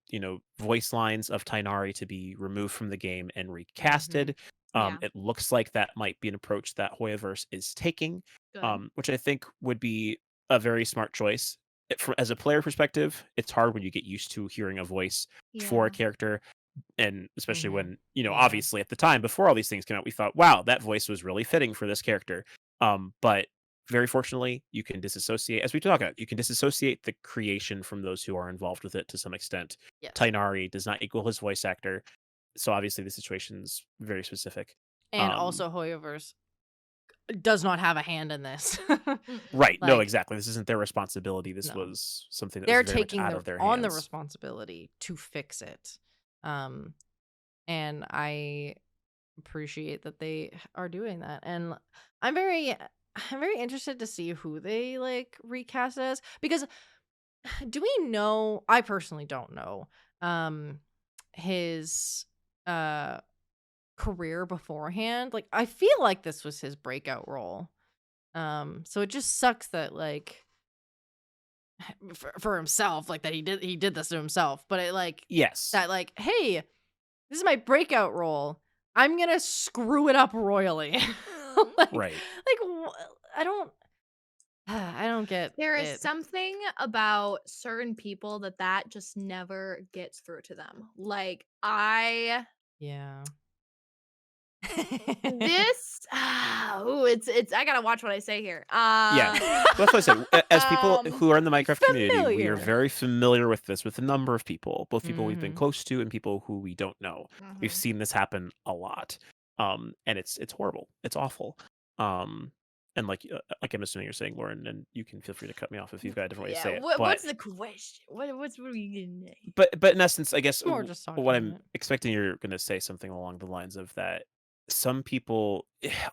voice lines of Tainari to be removed from the game and Mhm. recasted. Yeah. It looks like that might be an approach that Hoyaverse is taking, Good. which I think would be a very smart choice. As a player perspective, it's hard when you get used to hearing a voice for a Yeah. character, and especially Mhm. when, Yeah. obviously at the time before all these things came out, we thought, wow, that voice was really fitting for this character. But very fortunately, you can disassociate, as we talk about, you can disassociate the creation from those who are involved with it to some extent. Yes. Tainari does not equal his voice actor, so obviously the situation's very specific. And Um, also Hoyoverse does not have a hand in this. Mm-mm. right, no, Like, exactly. This isn't their responsibility. This no. was something that was They're very much taking out of their the hands. responsibility to fix it. Um, and I appreciate that they are doing that. And I'm very I'm very interested to see who they like recast as, because do we know, I personally don't know his uh career beforehand. Like, I feel like this was his breakout role. So it just sucks that, like, for himself, like, that he did this to himself, but it, like, Yes. that, like, hey, this is my breakout role, I'm gonna screw it up royally. Right. I don't I don't get There is it. something about certain people that just never gets through to them. Like, Yeah. this ooh, it's I gotta watch what I say here. Yeah. Well, that's what I said. As people Um, who are in the Minecraft community, we are Familiar. very familiar with this with a number of people, both people we've been Mhm. close to and people who we don't know. We've mhm. seen this happen a lot. And it's horrible. It's awful. Um, and like I'm assuming you're saying, Lauren, and you can feel free to cut me off if you've got a different way to Yeah, say it. what's the question? What are we gonna say? But in essence, I guess More just what talking I'm it. expecting, you're going to say something along the lines of that. some people,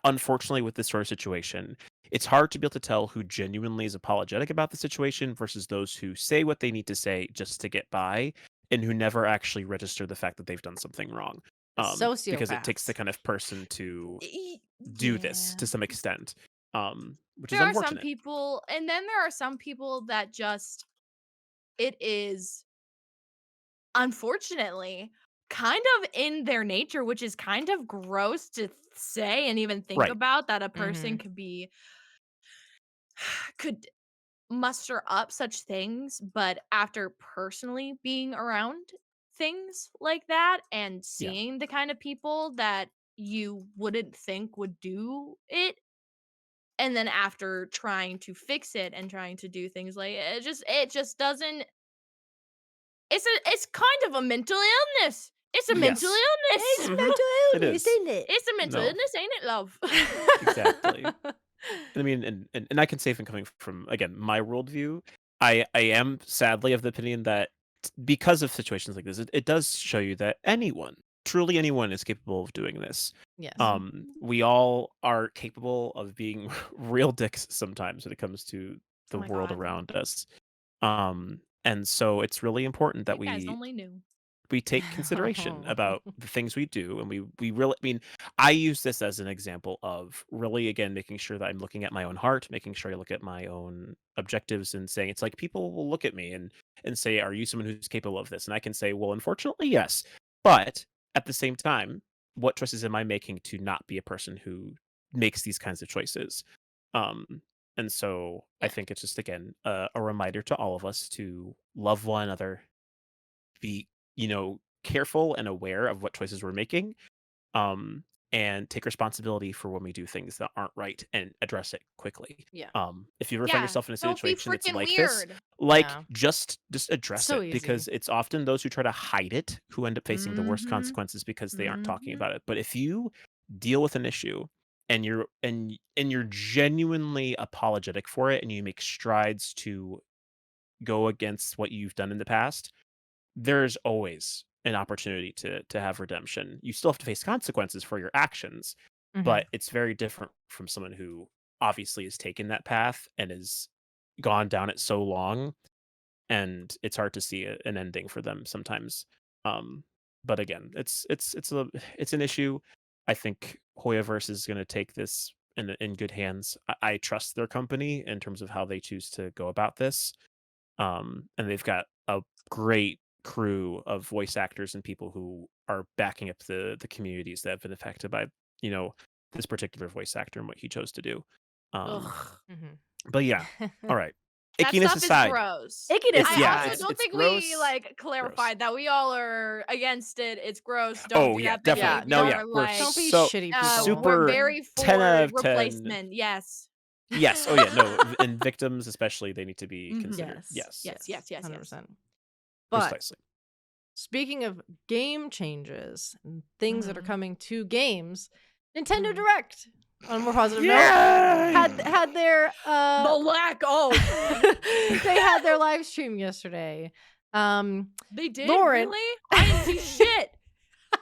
unfortunately, with this sort of situation, it's hard to be able to tell who genuinely is apologetic about the situation versus those who say what they need to say just to get by and who never actually register the fact that they've done something wrong. Because it takes the Sociopaths. kind of person to Y- do this Yeah. to some extent, which is There are some unfortunate. people, and then there are some people that just, it is unfortunately kind of in their nature, which is kind of gross to say and even think Right. about, that a person Mhm. could muster up such things, but after personally being around things like that and Yeah. seeing the kind of people that you wouldn't think would do it, and then after trying to fix it and trying to do things like it just doesn't, it's kind of a mental illness. It's a mental Yes. illness. It's Mhm. mental It illness, is. isn't it? It's a mental No. illness, ain't it, love? Exactly. I mean, and I can say from coming from, again, my worldview, I am sadly of the opinion that because of situations like this, it does show you that anyone, truly anyone, is capable of doing this. Yes. We all are capable of being real dicks sometimes when it comes to Oh the my world god. around us. And so it's really important that You guys only knew. we take consideration about the things we do, and we really, I mean, I use this as an example of really, again, making sure that I'm looking at my own heart, making sure I look at my own objectives, and saying it's like people will look at me and say, are you someone who's capable of this? And I can say, well, unfortunately, yes, but at the same time, what choices am I making to not be a person who makes these kinds of choices? um and so I Yeah. think it's just, again, a reminder to all of us to love one another, be, careful and aware of what choices we're making, um, and take responsibility for when we do things that aren't right and address it quickly. Yeah. If you ever find Yeah. yourself in a Don't be situation that's freaking like this, weird. like, Yeah. just address So it, easy. because it's often those who try to hide it who end up facing the worst Mhm. consequences because they aren't talking Mhm. about it. But if you deal with an issue and you're genuinely apologetic for it and you make strides to go against what you've done in the past, there's always an opportunity to have redemption. You still have to face consequences for your actions, Mhm. but it's very different from someone who obviously has taken that path and has gone down it so long, and it's hard to see an ending for them sometimes. Um, but again, it's an issue. I think Hoyoverse is going to take this in good hands. I trust their company in terms of how they choose to go about this, and they've got a great crew of voice actors and people who are backing up the communities that have been affected by, you know this particular voice actor and what he chose to do. Um, Ugh. Mhm. but yeah, all right. That Ickiness stuff is aside, gross. Ickiness it's I yeah, also aside. don't it's think we gross. Gross. clarified that we all are against it. It's gross. Don't Oh do yeah, that Yeah. definitely. No, behavior. yeah, Don't we're Like, don't be so shitty we're people. super very 10 for out of 10. replacement. Yes. Yes. Oh yeah, no, and victims especially, they need to be Mhm. considered. Yes. Yes, Yes. Yes. Yes. Yes. 100%. But precisely. speaking of game changes and things that are Mhm. coming to games, Nintendo Mhm. Direct, on a more positive note, Yay! had their The lack of. they had their live stream yesterday. They did? Lauren Really? I didn't see shit.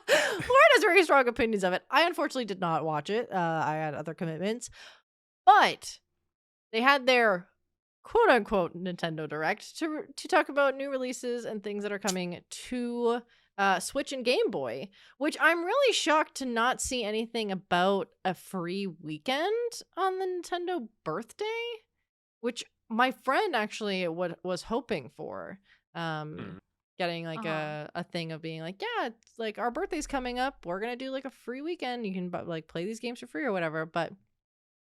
Lauren has very strong opinions of it. I unfortunately did not watch it. I had other commitments. But they had their quote unquote Nintendo Direct to talk about new releases and things that are coming to Switch and Game Boy, which I'm really shocked to not see anything about a free weekend on the Nintendo birthday, which my friend actually was hoping for. Mm. Getting like Uh-huh. a thing of being like, yeah, it's like our birthday's coming up. We're gonna do like a free weekend. You can like play these games for free or whatever. But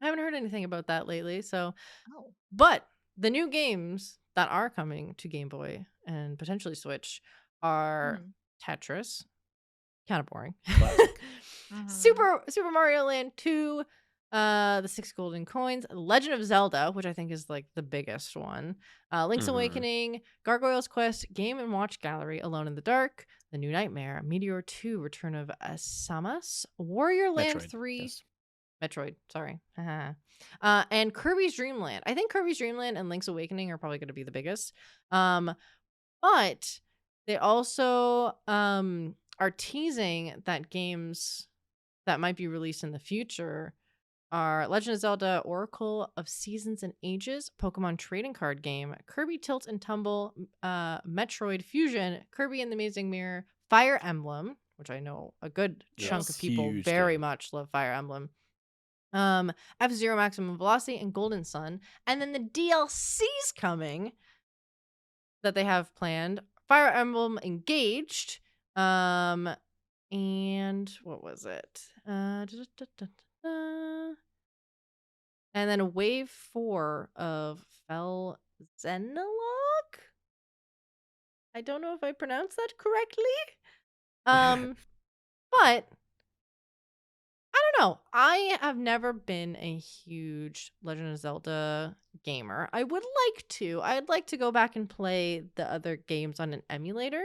I haven't heard anything about that lately. So, Oh. but the new games that are coming to Game Boy and potentially Switch are Mhm. Tetris, kind of boring. Classic. Mhm. Super Mario Land 2, the 6 Golden Coins, Legend of Zelda, which I think is like the biggest one, Link's Mhm. Awakening, Gargoyle's Quest, Game and Watch Gallery, Alone in the Dark, The New Nightmare, Meteor 2, Return of Samus, Warrior Land Metroid. 3, Yes. Metroid, sorry. And Kirby's Dream Land. I think Kirby's Dream Land and Link's Awakening are probably going to be the biggest. But they also are teasing that games that might be released in the future are Legend of Zelda Oracle of Seasons and Ages, Pokemon trading card game, Kirby Tilt and Tumble, Metroid Fusion, Kirby and the Amazing Mirror, Fire Emblem, which I know a good chunk of Yes, people huge very game. much love Fire Emblem. F-Zero Maximum Velocity and Golden Sun. And then the DLC's coming that they have planned. Fire Emblem Engaged. And what was it? And then Wave 4 of Fel Zenilog? I don't know if I pronounced that correctly. But I don't know. I have never been a huge Legend of Zelda gamer. I would like to. I'd like to go back and play the other games on an emulator.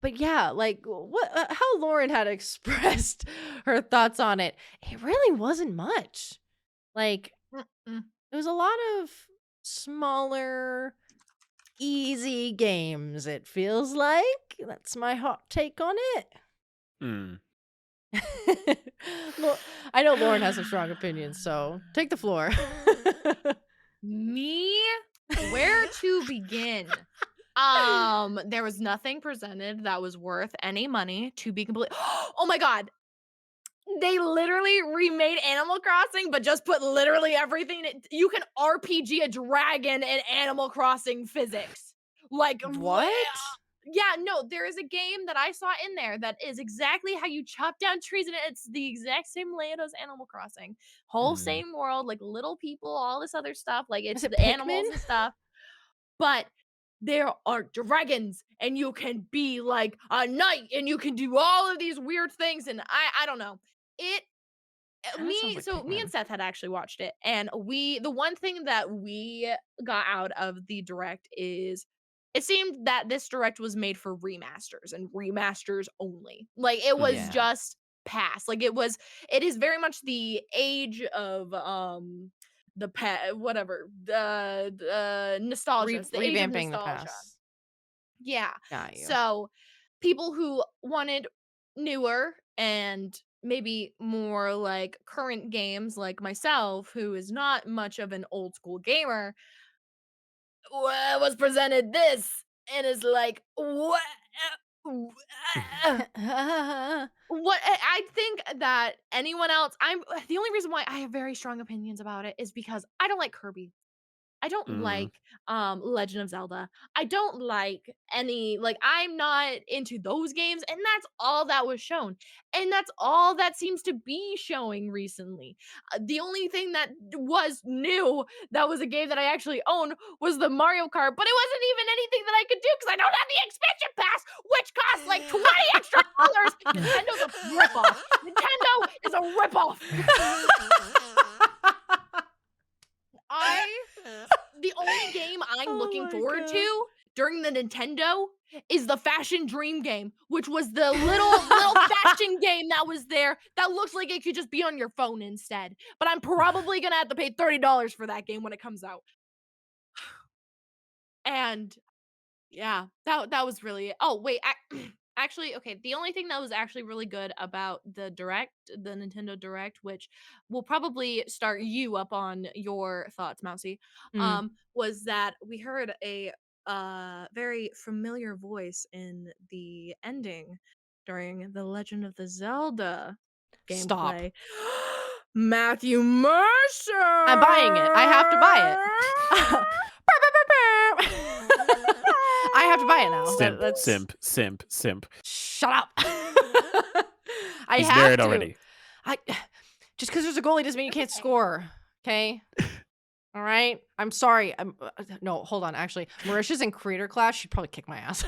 But yeah, like what how Lauren had expressed her thoughts on it, it really wasn't much. Like Mm-mm. it was a lot of smaller, easy games, it feels like. That's my hot take on it. Mm. Well, I know Lauren has some strong opinions, so take the floor. Me? Where to begin? There was nothing presented that was worth any money, to be complete. Oh my god. They literally remade Animal Crossing, but just put literally everything. You can RPG a dragon in Animal Crossing physics. Like What? Yeah, no, there is a game that I saw in there that is exactly how you chop down trees, and it's the exact same layout as Animal Crossing. Whole Mhm. same world, like little people, all this other stuff. Like it's Is it the animals Pikmin? and stuff. But there are dragons, and you can be like a knight, and you can do all of these weird things. And I don't know. It Kinda sounds like me and Pikmin. Seth had actually watched it, and the one thing that we got out of the direct is it seemed that this direct was made for remasters and remasters only. Like it was Yeah. just past. Like it is very much the age of the whatever the nostalgia. It's the age of Revamping the nostalgia. past. Yeah. Got you. So people who wanted newer and maybe more like current games, like myself, who is not much of an old school gamer, was presented this and is like, what? What I think that anyone else, I'm the only reason why I have very strong opinions about it is because I don't like Kirby. I don't Mm. like Legend of Zelda. I don't like any like I'm not into those games, and that's all that was shown. And that's all that seems to be showing recently. The only thing that was new that was a game that I actually own was the Mario Kart, but it wasn't even anything that I could do because I don't have the expansion pass, which costs like $20 extra. Nintendo's a ripoff. Nintendo is a ripoff. The only game I'm Oh looking my forward God. to during the Nintendo is the Fashion Dream game, which was the little fashion game that was there that looks like it could just be on your phone instead. But I'm probably gonna have to pay $30 for that game when it comes out. And yeah, that was really it. Oh wait, actually, okay. The only thing that was actually really good about the Direct, the Nintendo Direct, which will probably start you up on your thoughts, Mousie, Mm. was that we heard a very familiar voice in the ending during the Legend of the Zelda Stop. gameplay. Matthew Mercer. I'm buying it. I have to buy it. I have to buy it now. Simp. Shut up. I He's have married to. already. Just because there's a goalie doesn't mean you can't score. Okay. All right. I'm sorry. No, hold on. Actually, Marisha's in creator class. She'd probably kick my ass.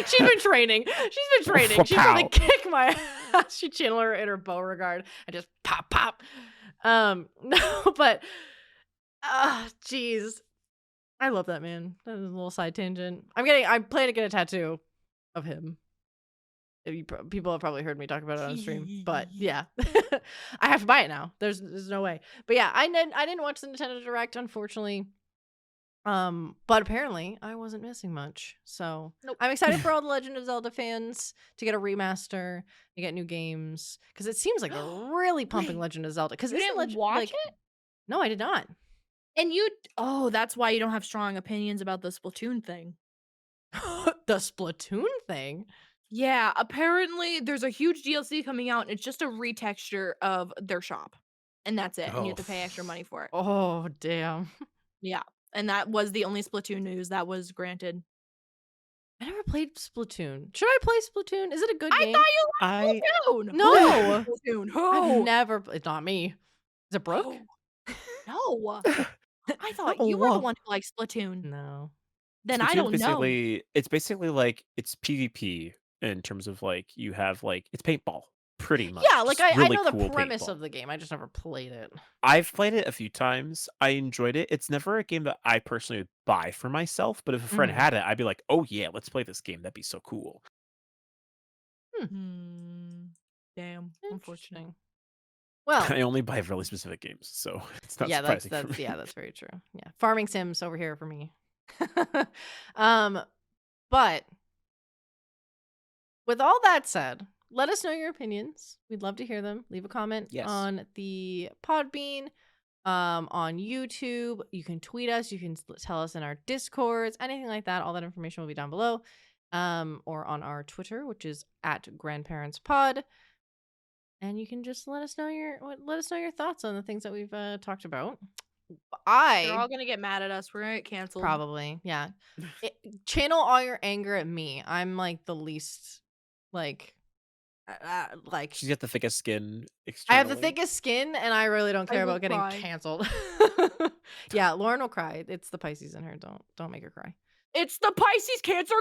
She's been training. She'd probably kick my ass. She'd channel her in her Beauregard and just pop. No, but jeez. I love that man. That is a little side tangent. I'm planning to get a tattoo of him. People have probably heard me talk about it on stream, but yeah, I have to buy it now. There's no way. But yeah, I didn't watch the Nintendo Direct, unfortunately. But apparently I wasn't missing much. So Nope. I'm excited for all the Legend of Zelda fans to get a remaster, to get new games, because it seems like they're really pumping Wait, Legend of Zelda. Because you didn't watch it? No, I did not. And that's why you don't have strong opinions about the Splatoon thing. The Splatoon thing. Yeah, apparently there's a huge DLC coming out, and it's just a retexture of their shop. And that's it. And you have to pay extra money for it. Oh, damn. Yeah. And that was the only Splatoon news that was granted. I never played Splatoon. Should I play Splatoon? Is it a good game? I thought you liked Splatoon. No. Splatoon. I've never. It's not me. Is it Brooke? No. I thought you were the one who liked Splatoon. No. Then Splatoon I don't know. It's basically like it's PvP in terms of like you have like it's paintball pretty much. Yeah, like just I really know the cool premise paintball. of the game. I just never played it. I've played it a few times. I enjoyed it. It's never a game that I personally would buy for myself, but if a friend had it, I'd be like, "Oh yeah, let's play this game. That'd be so cool." Damn. Unfortunate. Interesting. Well, I only buy really specific games, so it's not surprising for me. that's very true. Yeah, farming sims over here for me. But with all that said, let us know your opinions. We'd love to hear them. Leave a comment Yes. on the Podbean, on YouTube. You can tweet us. You can tell us in our Discords, anything like that. All that information will be down below, or on our Twitter, which is @grandparentspod. And you can just let us know your thoughts on the things that we've talked about. They're all gonna get mad at us. We're gonna get canceled. Probably, yeah. Channel all your anger at me. I'm like the least, like She's got the thickest skin. I have the Externally. thickest skin, and I really don't care will about getting cry. canceled. Yeah, Lauren will cry. It's the Pisces in her. Don't make her cry. It's the Pisces Cancer.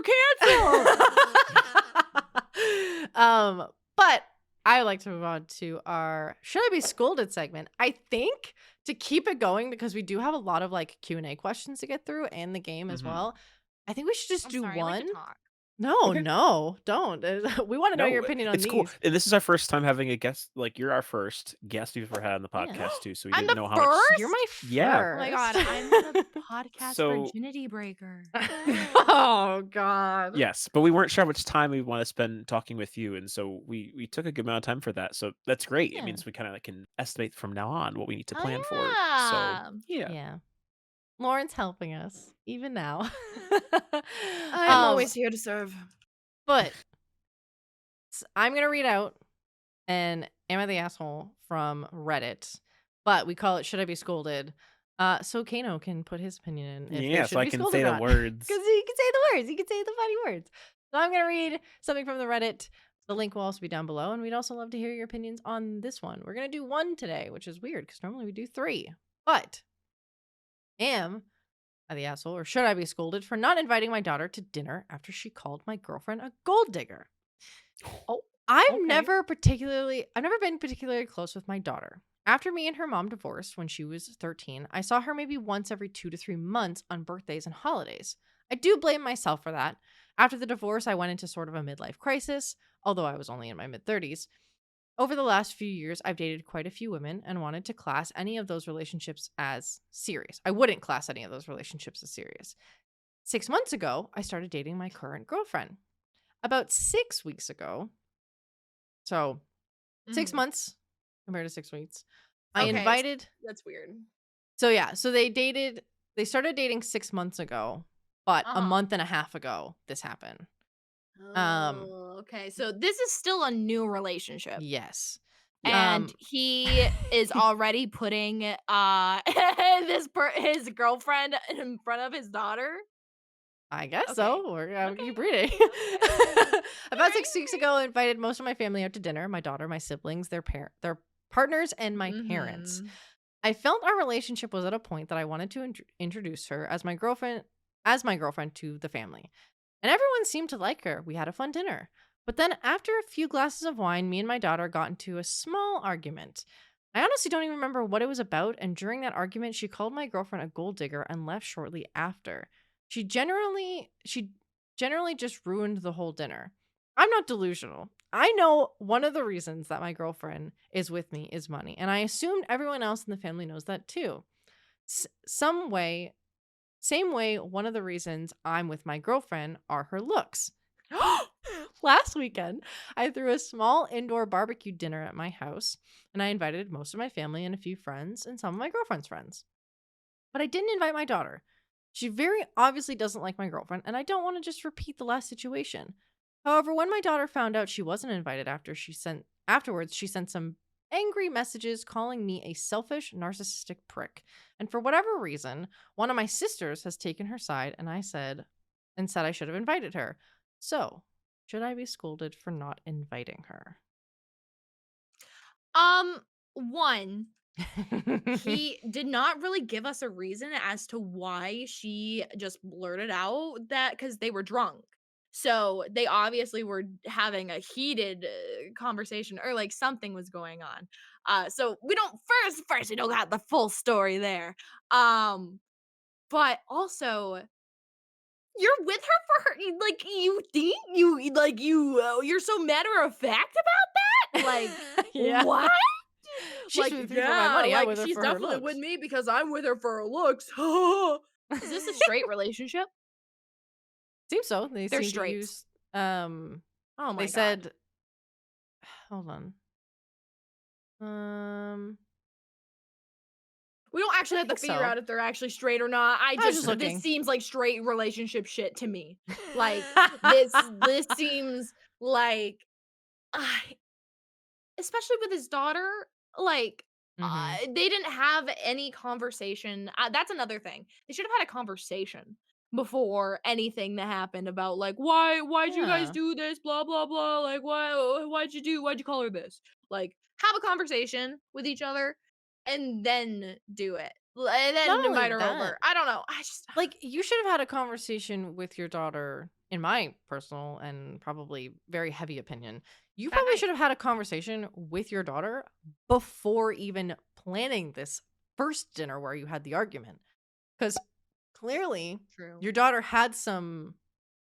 But I would like to move on to our Should I Be Scolded segment. I think to keep it going, because we do have a lot of like Q&A questions to get through and the game as well. I think we should just do sorry, I one. like to talk. No, Okay. no, don't. We want to know your opinion on it's these. cool. And this is our first time having a guest. Like you're our first guest we've ever had on the podcast too. So we I'm didn't the know how much. first? You're my first. Yeah. Oh my god, I'm the podcast So- virginity breaker. Oh god. Yes, but we weren't sure how much time we want to spend talking with you, and so we took a good amount of time for that. So that's great. Yeah. It means we kind of can estimate from now on what we need to Oh, plan for. yeah. So yeah. Yeah. Lauren's helping us even now. I'm always here to serve. But I'm gonna read out an "Am I the Asshole" from Reddit, but we call it "Should I Be Scolded?" So Kano can put his opinion in. If Yeah, so I can say the words. because he can say the words. He can say the funny words. So I'm gonna read something from the Reddit. The link will also be down below, and we'd also love to hear your opinions on this one. We're gonna do one today, which is weird because normally we do 3. But am I the asshole, or should I be scolded for not inviting my daughter to dinner after she called my girlfriend a gold digger? Oh, I've okay. never been particularly close with my daughter. After me and her mom divorced when she was 13, I saw her maybe once every 2 to 3 months on birthdays and holidays. I do blame myself for that. After the divorce, I went into sort of a midlife crisis, although I was only in my mid-30s. Over the last few years, I've dated quite a few women and wanted to class any of those relationships as serious. I wouldn't class any of those relationships as serious. 6 months ago, I started dating my current girlfriend. About 6 weeks ago, so 6 months compared to 6 weeks, I Okay, invited. That's weird. So yeah, so they started dating 6 months ago, but a Uh-huh. month and a half ago, this happened. Okay. So this is still a new relationship. Yes. And he is already putting his girlfriend in front of his daughter. I guess Okay. so. We're gonna Okay. keep reading. Okay. About 6 weeks ago, I invited most of my family out to dinner. My daughter, my siblings, their partners, and my parents. Mhm. I felt our relationship was at a point that I wanted to introduce her as my girlfriend to the family. And everyone seemed to like her. We had a fun dinner. But then after a few glasses of wine, me and my daughter got into a small argument. I honestly don't even remember what it was about, and during that argument, she called my girlfriend a gold digger and left shortly after. She generally just ruined the whole dinner. I'm not delusional. I know one of the reasons that my girlfriend is with me is money, and I assumed everyone else in the family knows that too. Some way Same way, one of the reasons I'm with my girlfriend are her looks. Last weekend, I threw a small indoor barbecue dinner at my house, and I invited most of my family and a few friends and some of my girlfriend's friends. But I didn't invite my daughter. She very obviously doesn't like my girlfriend, and I don't want to just repeat the last situation. However, when my daughter found out she wasn't invited afterwards, she sent some angry messages calling me a selfish, narcissistic prick. And for whatever reason, one of my sisters has taken her side and said I should have invited her. So, should I be scolded for not inviting her? One, he did not really give us a reason as to why she just blurted out that because they were drunk. So they obviously were having a heated conversation or like something was going on. So we don't first we don't got the full story there. But also you're with her for her like you think you're so matter of fact about that? Like Yeah. what? She's Like, with me for my money. I'm with her she's for her definitely with looks. me because I'm with her for her looks. Is this a straight relationship? Seems so. They They're seem to straight. use Oh my they god. said hold on. Um We don't actually I have to think figure so. out if they're actually straight or not. I was just This looking. seems like straight relationship shit to me. Like this seems like I especially with his daughter, like, Mhm. they didn't have any conversation. That's another thing. They should have had a conversation before anything that happened about like why'd you guys Yeah. do this? Blah blah blah. Like why'd you call her this? Like have a conversation with each other and then do it. And Not then only invite her that, over. I don't know. I just like you should have had a conversation with your daughter, in my personal and probably very heavy opinion. You that probably night. should have had a conversation with your daughter before even planning this first dinner where you had the argument. Because clearly True. your daughter had some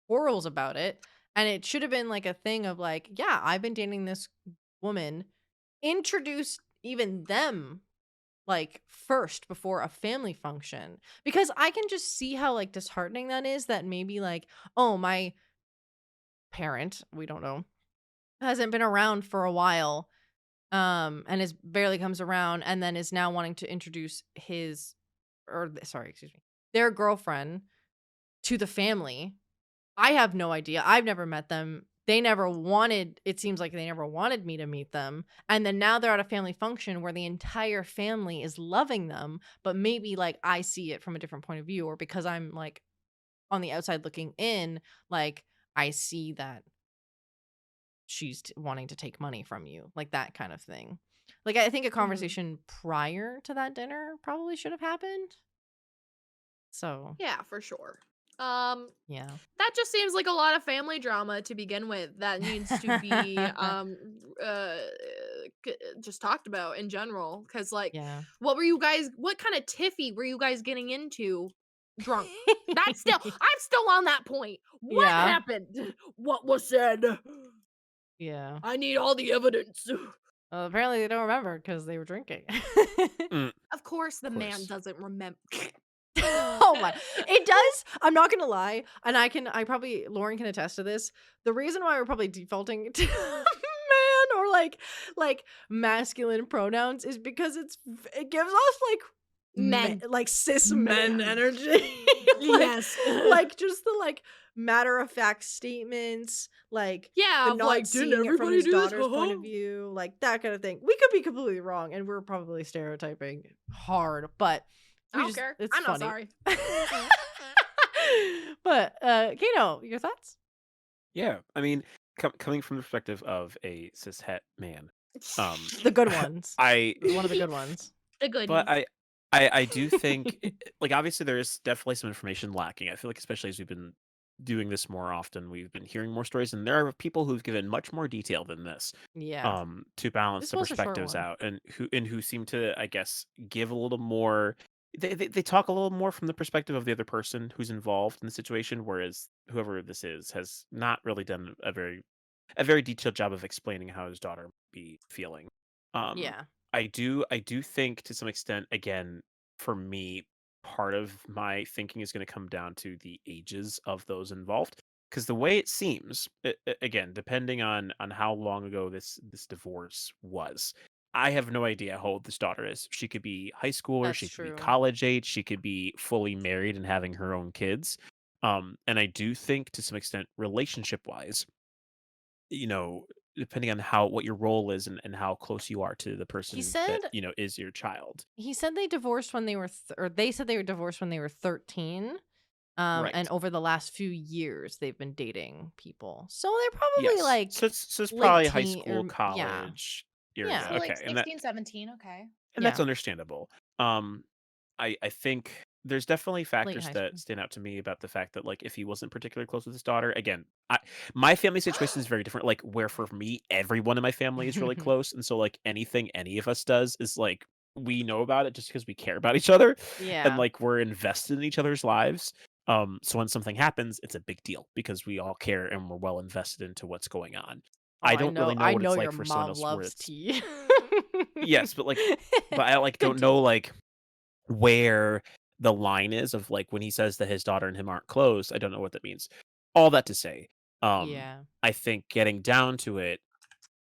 quarrels about it. And it should have been like a thing of like, yeah, I've been dating this woman. Introduce even them like first before a family function. Because I can just see how like disheartening that is that maybe like, oh, my parent, we don't know, hasn't been around for a while and is barely comes around and then is now wanting to introduce sorry, excuse me, their girlfriend to the family. I have no idea. I've never met them. It seems like they never wanted me to meet them. And then now they're at a family function where the entire family is loving them, but maybe like I see it from a different point of view, or because I'm like on the outside looking in, like I see that she's wanting to take money from you, like that kind of thing. Like I think a Mhm. conversation prior to that dinner probably should have happened. So, Yeah, for sure. Um, yeah. that just seems like a lot of family drama to begin with that needs to be uh just talked about in general cuz like Yeah. what kind of tiffy were you guys getting into drunk? I'm still on that point. What Yeah. happened? What was said? Yeah. I need all the evidence. Well, apparently they don't remember because they were drinking. Mm, of Of course the man course. doesn't remember. Oh my. It does. I'm not gonna lie, and I probably Lauren can attest to this. The reason why we're probably defaulting to man or like masculine pronouns is because it gives us Men. like cis men Men. energy. like Yes. like just the like matter of fact statements, like the Yeah, of not like, didn't seeing it from everybody his do this? daughter's point of view, like that kind of thing. We could be completely wrong, and we're probably stereotyping hard, but I don't care. it's I'm not funny. sorry. But Kano, your thoughts? Yeah, I mean, coming from the perspective of a cishet man, um, The good ones. I One of the good ones. The but goodies. I do think like obviously there is definitely some information lacking. I feel like especially as we've been doing this more often, we've been hearing more stories, and there are people who've given much more detail than this, Yeah. to balance This the was a short perspectives one. out, and who seem to, I guess, give a little more. They talk a little more from the perspective of the other person who's involved in the situation, whereas whoever this is has not really done a very detailed job of explaining how his daughter might be feeling. Um, Yeah. I do think to some extent, again, for me. part of my thinking is going to come down to the ages of those involved. Because the way it seems, again, depending on how long ago this divorce was, I have no idea how old this daughter is. She could be high schooler, That's she could be true. college age, she could be fully married and having her own kids. And I do think, to some extent, relationship wise, you know, depending on how what your role is and how close you are to the He person said that is your child. he said they divorced when they were or they said they were divorced when they were 13. And Right. over the last few years they've been dating people. So they're probably Yes. like So it's late probably high teen school, yeah. college area. Yeah. So like Okay. And that 16, 17. Okay. and that's Yeah. understandable. Um, I think there's definitely Late factors high that school. stand out to me about the fact that, like, if he wasn't particularly close with his daughter, again, my family situation is very different. Like, where for me, everyone in my family is really close, and so like anything any of us does is like we know about it just because we care about each other, and Yeah. like we're invested in each other's lives. So when something happens, it's a big deal because we all care and we're well invested into what's going on. Oh, I don't really know I what know it's your like for someone mom else where loves it's tea. yes, but I like don't know Continue. like where the line is of like when he says that his daughter and him aren't close. I don't know what that means. All that to say, Yeah. I think getting down to it,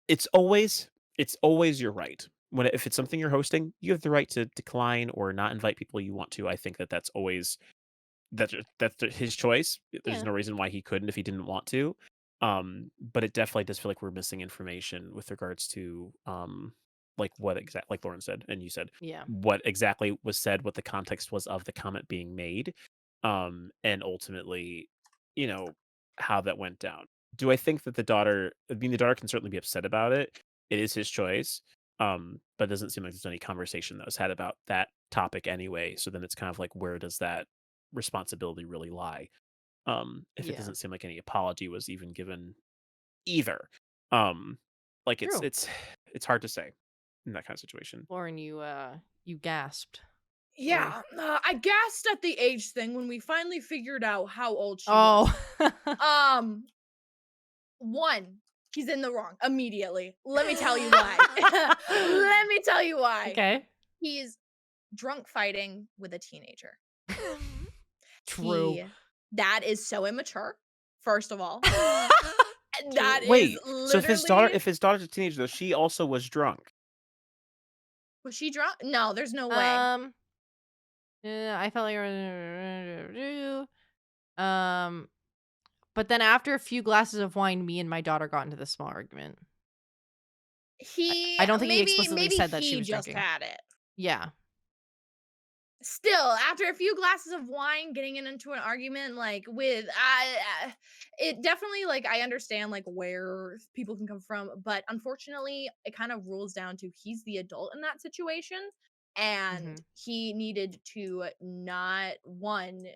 it's always it's always your right. When if it's something you're hosting, you have the right to decline or not invite people you want to. I think that that's always that's his choice. There's Yeah. no reason why he couldn't if he didn't want to. But it definitely does feel like we're missing information with regards to like what exact like Lauren said and you said Yeah. what exactly was said, what the context was of the comment being made, and ultimately, you know, how that went down. Do I think that the daughter can certainly be upset about it. It is his choice. But it doesn't seem like there's any conversation that was had about that topic anyway. So then it's kind of like where does that responsibility really lie? If it Yeah. doesn't seem like any apology was even given either. Um, like True. it's hard to say in that kind of situation. Lauren, you gasped. Or Yeah, I gasped at the age thing when we finally figured out how old she was. oh. Um, one, he's in the wrong immediately. Let me tell you why. Let me tell you why. Okay. He's drunk fighting with a teenager. True. That is so immature, first of all. That is Wait, so literally. if his daughter's a teenager though, she also was drunk. Was she drunk? No, there's no way. I felt like but then after a few glasses of wine, me and my daughter got into this small argument. He I don't think he maybe explicitly maybe said that she he was just drinking. had it. Yeah. Still, after a few glasses of wine, getting into an argument like with it definitely like I understand like where people can come from, but unfortunately, it kind of rules down to he's the adult in that situation, and Mhm. he needed to not one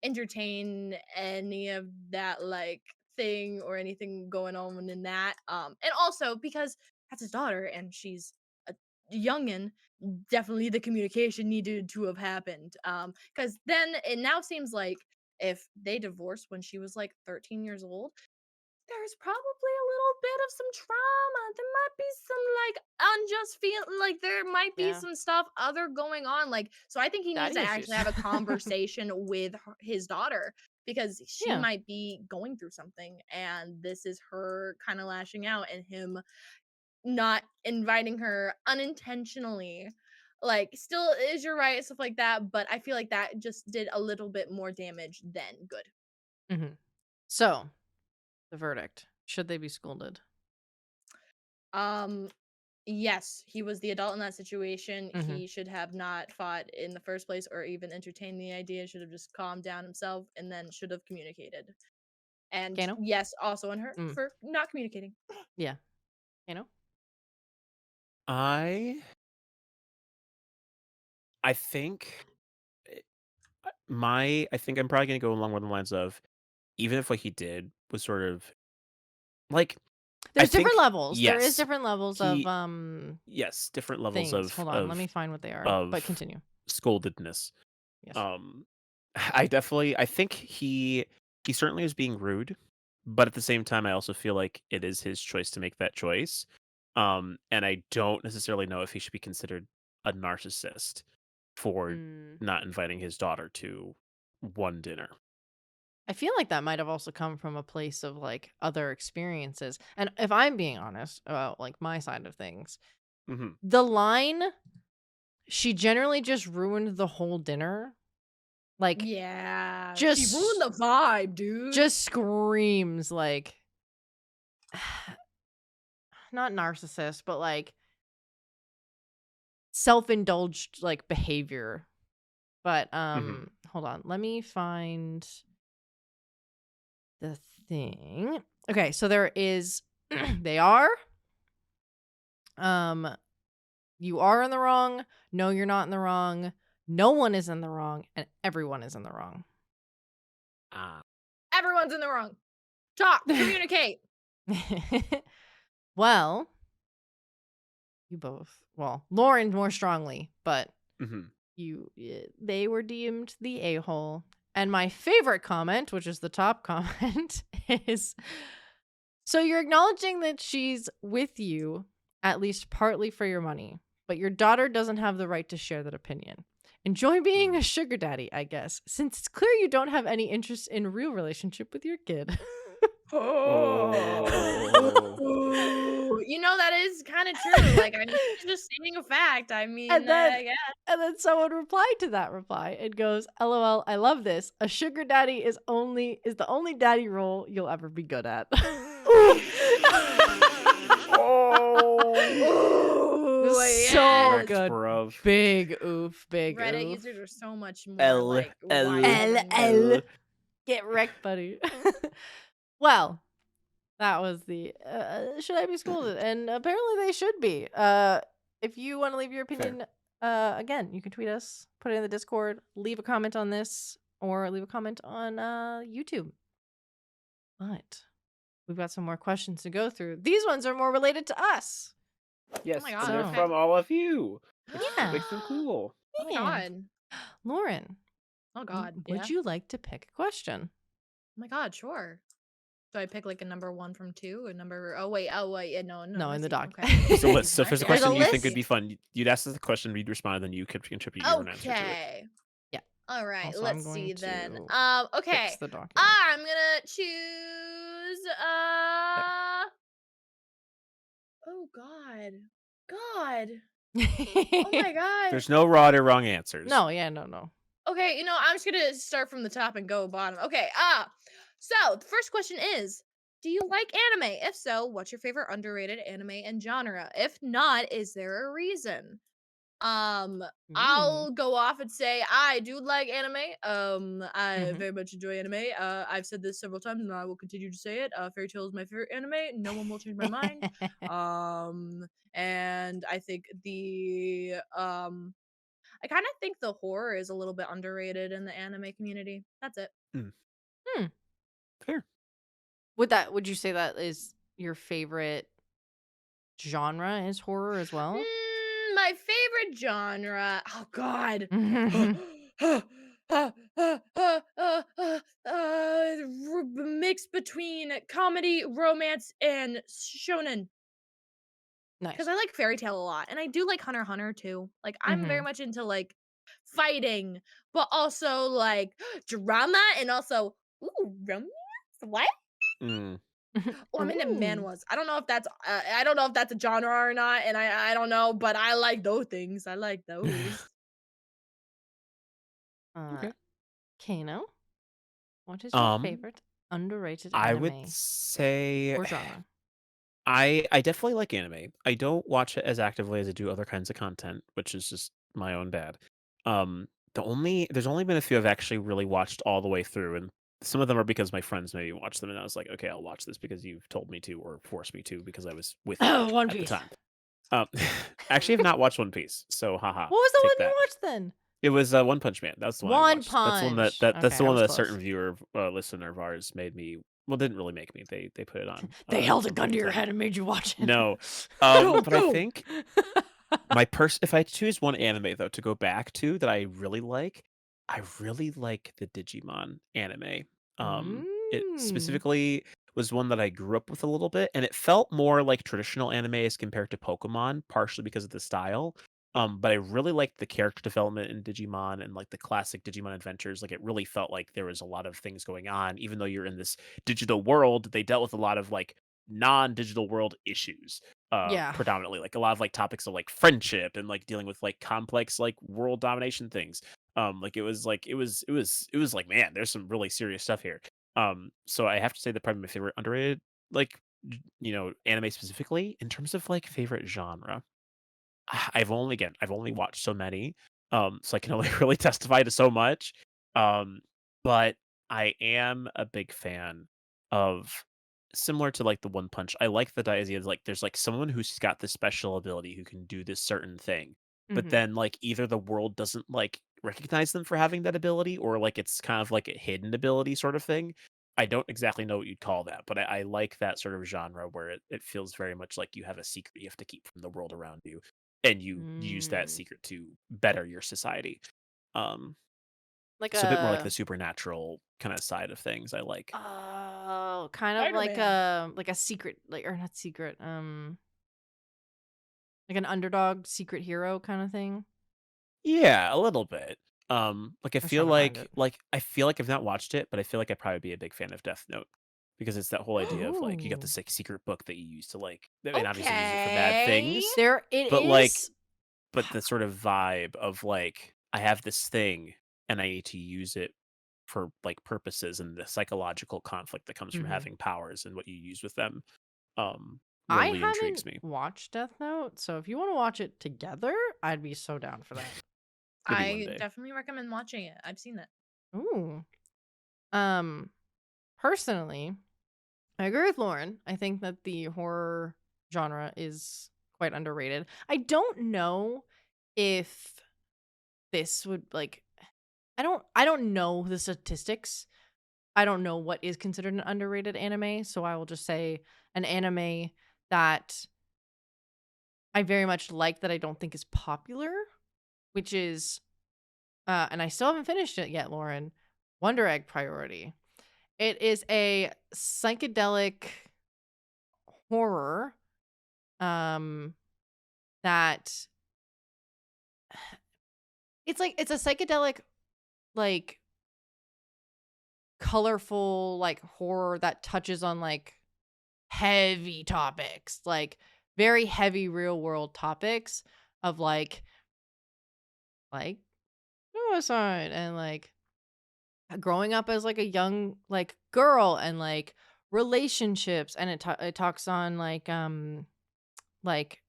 entertain any of that like thing or anything going on in that, and also because that's his daughter and she's a youngin', definitely the communication needed to have happened. Because then it now seems like if they divorced when she was like 13 years old, there's probably a little bit of some trauma. There might be some like unjust feel like there might be Yeah. some stuff other going on. Like, so I think he needs Daddy to issues. actually have a conversation with his daughter because she Yeah. might be going through something and this is her kind of lashing out and him not inviting her unintentionally. Like, still is your right, stuff like that, but I feel like that just did a little bit more damage than good. Mhm. So, the verdict. Should they be scolded? Um, yes, he was the adult in that situation. Mhm. He should have not fought in the first place or even entertained the idea. Should have just calmed down himself and then should have communicated. And Kano? yes, also on her Mm. for not communicating. Yeah. Kano? I I think eh, I think I'm probably gonna go along with the lines of even if what he did was sort of like I There's different think levels. There is yes, different levels of he yes, different levels things. Hold on, let me find what they are. But of continue. scoldedness. Yes. Um, I think he certainly is being rude, but at the same time, I also feel like it is his choice to make that choice. And I don't necessarily know if he should be considered a narcissist. for Mm. not inviting his daughter to one dinner. I feel like that might have also come from a place of like other experiences. And if I'm being honest about like my side of things, Hmm. the line, she generally just ruined the whole dinner. Like, Yeah. She just ruined the vibe, dude. just screams like not narcissist, but like self-indulged like behavior. But Hmm. hold on, let me find the thing. Okay, so there is they are you are in the wrong, no you're not in the wrong, no one is in the wrong, and everyone is in the wrong. Ah. Everyone's in the wrong. Talk, communicate. Well, you both. Well, Lauren more strongly, but Hmm. they were deemed the a-hole. And my favorite comment, which is the top comment, is so you're acknowledging that she's with you at least partly for your money, but your daughter doesn't have the right to share that opinion. Enjoy being a sugar daddy, I guess, since it's clear you don't have any interest in a real relationship with your kid. Oh. You know, that is kind of true. Like, I mean, it's just stating a fact. I mean, And then yeah. and then someone replied to that reply and goes, "LOL, I love this. A sugar daddy is the only daddy role you'll ever be good at." Oh. Ooh, So yes. good. Bruv. Big oof, big Reddit oof. users are so much more L, like L, wiser than L. me. Get wrecked, buddy. Well, that was the should I be scolded? And apparently they should be. If you want to leave your opinion, again, you can tweet us, put it in the Discord, leave a comment on this, or leave a comment on YouTube. But we've got some more questions to go through. These ones are more related to us. Yes, Oh my and god, they're okay. from all of you. Which Yeah. makes them cool. Oh my And god. Lauren, Oh god. would Yeah. you like to pick a question? Oh my god, sure. So I pick like a number 1 from 2, a number oh wait, yeah, no, No, I in the see. doc. Okay. It's a list. So if there's a There's a question you think would list? be fun, you'd ask us the question, we'd respond, then you could contribute your own answer to it. Okay. Yeah. All right, Also, let's I'm see going then. to Okay. fix the document. I'm gonna choose oh god. God. Oh my god. There's no right or wrong answers. No, yeah, no. Okay, you know, I'm just gonna start from the top and go bottom. Okay, so the first question is, do you like anime? If so, what's your favorite underrated anime and genre? If not, is there a reason? I'll go off and say I do like anime. I very much enjoy anime. I've said this several times and I will continue to say it. Fairy Tail is my favorite anime. No one will change my mind. And I think I kind of think the horror is a little bit underrated in the anime community. That's it. Fair. Would you say that is your favorite genre is horror as well? My favorite genre. Oh God. Mix between comedy, romance, and shonen. Nice. Because I like Fairy Tail a lot, and I do like Hunter x Hunter too. Like I'm very much into like fighting, but also like drama, and also romance. What? Mm. Oh, I'm into Ooh. manhwas. I don't know if that's a genre or not, and I don't know, but I like those things. I like those. Okay. Kano, what is your favorite underrated anime I would say or genre? I definitely like anime. I don't watch it as actively as I do other kinds of content, which is just my own bad. There's only been a few I've actually really watched all the way through, and some of them are because my friends made me watch them, and I was like, okay, I'll watch this because you've told me to or forced me to because I was with you Oh, One at the Piece. time. Actually, have not watched One Piece, so haha. What was the take one that. you watched then? It was One Punch Man. That's the one I One watched. That's the one Punch. that's Okay, the I one was that a close. certain viewer, listener of ours made me. Well, didn't really make me. They put it on. They held a gun to your time. head and made you watch it. No, Go, but I go. think if I choose one anime though to go back to that I really like the Digimon anime. It specifically was one that I grew up with a little bit, and it felt more like traditional anime as compared to Pokemon, partially because of the style. But I really liked the character development in Digimon and like the classic Digimon adventures. Like it really felt like there was a lot of things going on, even though you're in this digital world. They dealt with a lot of like non-digital world issues, Yeah. predominantly like a lot of like topics of like friendship and like dealing with like complex like world domination things. Like it was like, man, there's some really serious stuff here. So I have to say that probably my favorite underrated like anime specifically in terms of like favorite genre. I've only watched so many, so I can only really testify to so much. Um, but I am a big fan of similar to like the One Punch. I like the idea of like there's like someone who's got this special ability who can do this certain thing, but Mhm. then like either the world doesn't like recognize them for having that ability, or like it's kind of like a hidden ability sort of thing. I don't exactly know what you'd call that, but I like that sort of genre where it feels very much like you have a secret you have to keep from the world around you and you use that Mm. secret to better your society. Um, Like so a bit more like the a supernatural kind of side of things I like. oh, kind of Spider-Man. like a secret, like, or not secret, like an underdog secret hero kind of thing. Yeah, a little bit. Like I was trying to find it. I feel like I've not watched it, but I feel like I'd probably be a big fan of Death Note because it's that whole idea of like you got Oh, this like secret book that you use to like and obviously use it for bad Okay. things, there it but like is. but the sort of vibe of like I have this thing and I need to use it for like purposes and the psychological conflict that comes from Mhm. having powers and what you use with them I really haven't intrigues me. watched Death Note, so if you want to watch it together, I'd be so down for that. Maybe one I day. definitely recommend watching it. I've seen it. Ooh. Um, Personally, I agree with Lauren. I think that the horror genre is quite underrated. I don't know if this would like I don't know the statistics. I don't know what is considered an underrated anime, so I will just say an anime that I very much like that I don't think is popular, which is and I still haven't finished it yet, Lauren. Wonder Egg Priority. It is a psychedelic horror um that it's a psychedelic like colorful like horror that touches on like heavy topics, like very heavy real world topics of like suicide and like growing up as like a young like girl and like relationships, and it talks on like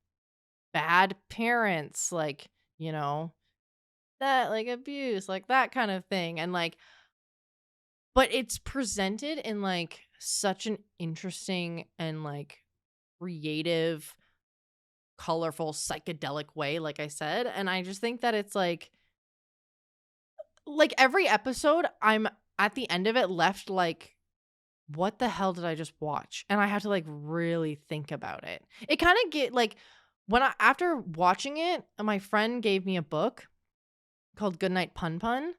bad parents, like, you know, that like abuse, like that kind of thing. And like, but it's presented in like such an interesting and like creative, colorful, psychedelic way, like I said. And I just think that it's like every episode, I'm at the end of it left like, what the hell did I just watch? And I have to like really think about it. It kind of get like when I after watching it, my friend gave me a book called Goodnight Pun Pun,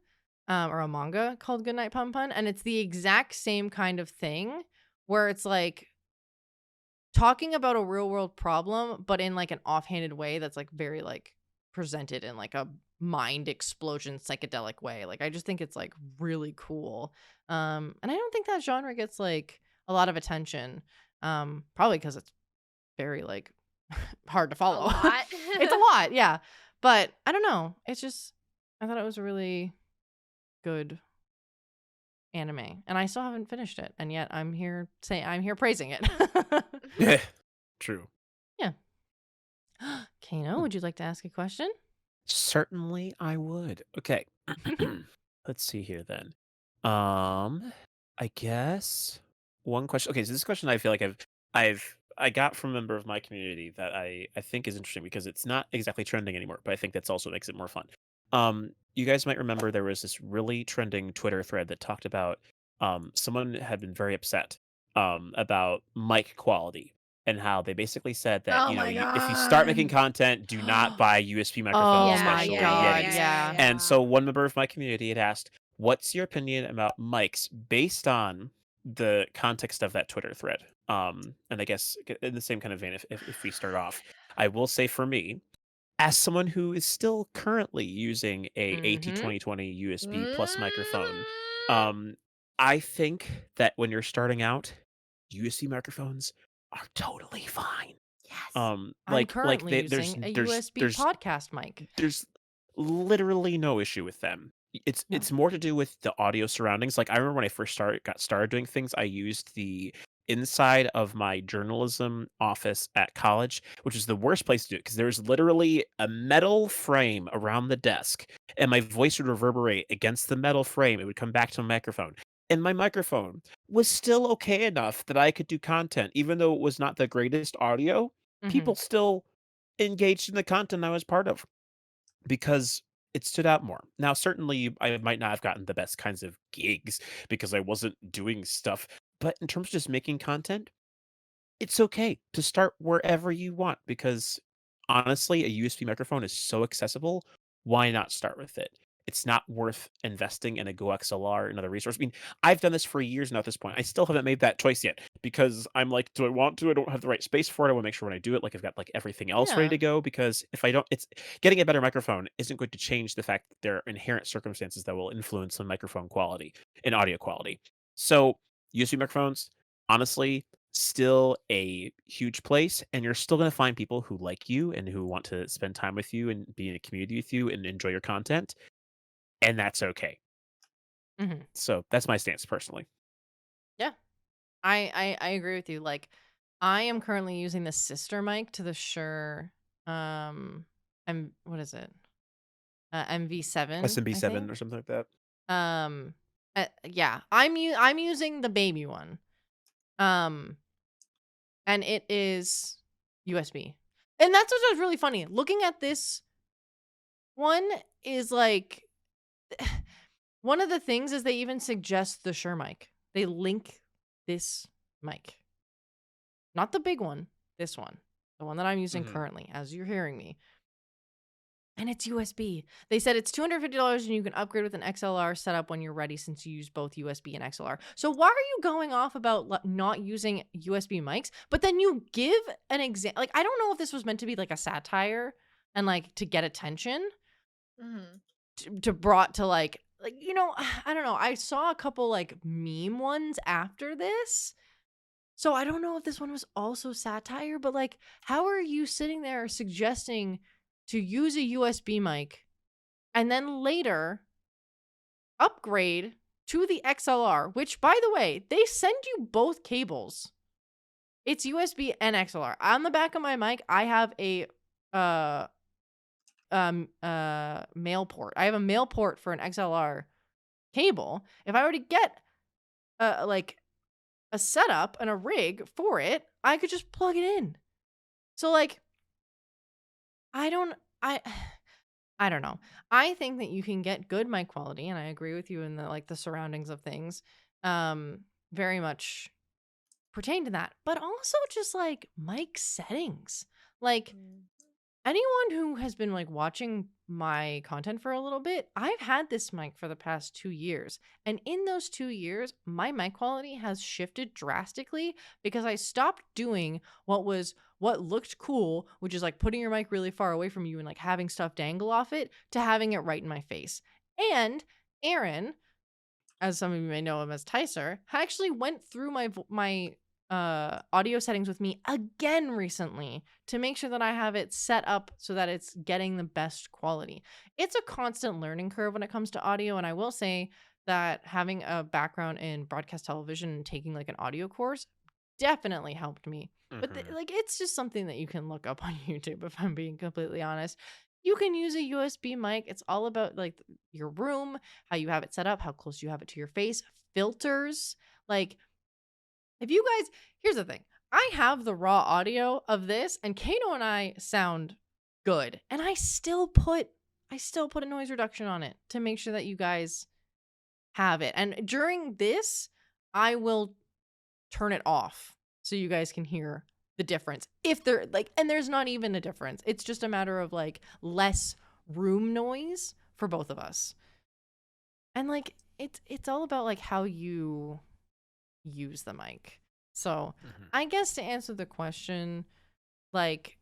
or a manga called Goodnight Pun Pun, and it's the exact same kind of thing where it's like talking about a real world problem, but in like an offhanded way that's like very like presented in like a mind explosion psychedelic way. Like I just think it's like really cool. And I don't think that genre gets like a lot of attention. Probably because it's very like hard to A follow. lot. It's a lot, yeah. But I don't know. It's just I thought it was a really good anime. And I still haven't finished it. And yet I'm here praising it. Yeah, true. Yeah. Kano, Hmm. would you like to ask a question? Certainly I would. Okay. Let's see here then. Um, I guess one question. Okay, so this question I feel like I got from a member of my community that I think is interesting because it's not exactly trending anymore, but I think that's also makes it more fun. You guys might remember there was this really trending Twitter thread that talked about someone had been very upset about mic quality and how they basically said that Oh my if you start making god. content, do not buy USB microphones, Oh Yeah, my yeah, especially yeah, god, Yetis. yeah, yeah. And yeah. so one member of my community had asked, "What's your opinion about mics based on the context of that Twitter thread?" And I guess in the same kind of vein, if we start off, I will say for me, as someone who is still currently using a Mm-hmm. AT2020 USB plus microphone, Mm. um, I think that when you're starting out, USB microphones are totally fine. Yes. I'm Like currently they, there's using a there's USB there's podcast mic. there's literally no issue with them. No. It's more to do with the audio surroundings. Like I remember when I first got started doing things, I used the inside of my journalism office at college, which is the worst place to do it because there's literally a metal frame around the desk, and my voice would reverberate against the metal frame. It would come back to my microphone. And my microphone was still okay enough that I could do content, even though it was not the greatest audio. Mm-hmm. People still engaged in the content I was part of because it stood out more. Now, certainly, I might not have gotten the best kinds of gigs because I wasn't doing stuff, but in terms of just making content, it's okay to start wherever you want because honestly, a USB microphone is so accessible. Why not start with it? It's not worth investing in a Go XLR, another resource. I mean, I've done this for years now at this point. I still haven't made that choice yet because I'm like, do I want to? I don't have the right space for it. I want to make sure when I do it, like I've got like everything else ready Yeah. to go. Because if I don't, it's getting a better microphone isn't going to change the fact that there are inherent circumstances that will influence the microphone quality and audio quality. So USB microphones, honestly, still a huge place, and you're still going to find people who like you and who want to spend time with you and be in a community with you and enjoy your content, and that's okay. Mm-hmm. So that's my stance personally. Yeah. I agree with you. Like, I am currently using the sister mic to the Shure what is it? MV7, I SMB7 think. or something like that. Um yeah, I'm using the baby one. Um and it is USB. And that's what was really funny. Looking at this one is like one of the things is they even suggest the Shure mic. They link this mic. Not the big one, this one. The one that I'm using Mhm. currently as you're hearing me. And it's USB. They said it's $250 and you can upgrade with an XLR setup when you're ready since you use both USB and XLR. So why are you going off about not using USB mics, but then you give an example? Like, I don't know if this was meant to be like a satire and like to get attention Mhm. to brought to like, you know, I don't know. I saw a couple like meme ones after this. So I don't know if this one was also satire, but like, how are you sitting there suggesting to use a USB mic and then later upgrade to the XLR, which by the way, they send you both cables. It's USB and XLR. On the back of my mic, I have a male port. I have a male port for an XLR cable. If I were to get like a setup and a rig for it, I could just plug it in. So like I don't I I don't know. I think that you can get good mic quality, and I agree with you in the like the surroundings of things. Very much pertain to that, but also just like mic settings. Like Mm. anyone who has been like watching my content for a little bit, I've had this mic for the past 2 years. And in those 2 years, my mic quality has shifted drastically because I stopped doing what looked cool, which is like putting your mic really far away from you and like having stuff dangle off it, to having it right in my face. And Aaron, as some of you may know him as Tyser, actually went through my audio settings with me again recently to make sure that I have it set up so that it's getting the best quality. It's a constant learning curve when it comes to audio, and I will say that having a background in broadcast television and taking like an audio course definitely helped me. But Mhm. like it's just something that you can look up on YouTube if I'm being completely honest. You can use a USB mic. It's all about like your room, how you have it set up, how close you have it to your face, filters. Like if you guys, here's the thing. I have the raw audio of this and Kano and I sound good. And I still put a noise reduction on it to make sure that you guys have it. And during this, I will turn it off so you guys can hear the difference. If there like and there's not even a difference. It's just a matter of like less room noise for both of us. And like it's all about like how you use the mic. So, Mhm. I guess to answer the question, like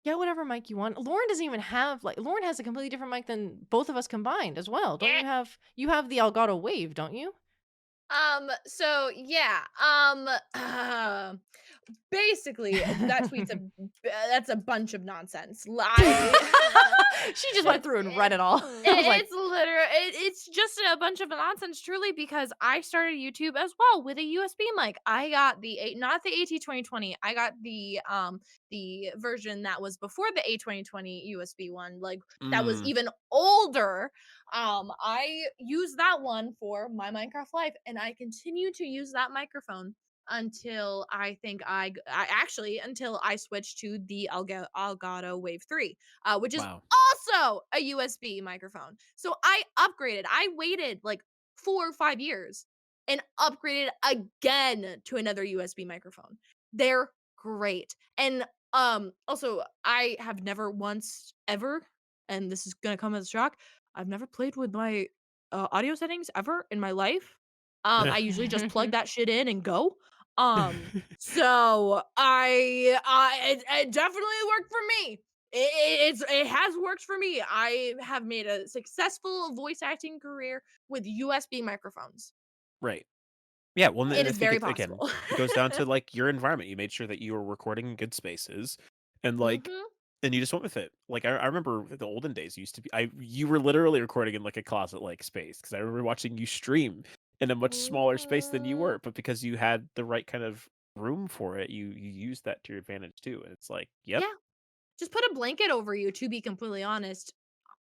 Get whatever mic you want. Lauren doesn't even have Lauren has a completely different mic than both of us combined as well. Don't you have the Elgato Wave, don't you? So yeah, basically that's a bunch of nonsense. She just went through and read it all. It's literally it's just a bunch of nonsense, truly, because I started YouTube as well with a USB mic. I got not the AT2020. I got the version that was before the A2020 USB one, like that was Mm, even older. I use that one for my Minecraft life, and I continue to use that microphone until until I switch to the Elgato Wave 3, which is wow. also a USB microphone. So I upgraded. I waited like 4 or 5 years and upgraded again to another USB microphone. They're great. And also I have never once ever, and this is going to come as a shock, I've never played with my audio settings ever in my life. I usually just plug that shit in and go. So it definitely worked for me. It has worked for me. I have made a successful voice acting career with USB microphones. Right. Yeah, well, and It I is think very it's again, possible. it goes down to like your environment. You made sure that you were recording in good spaces, and like, Mhm. and you just went with it. Like I remember the olden days used to be, you were literally recording in like a closet like space because I remember watching you stream in a much smaller space than you Mhm. were, but because you had the right kind of room for it, you used that to your advantage too. And it's like, yep, Yeah, just put a blanket over you, to be completely honest.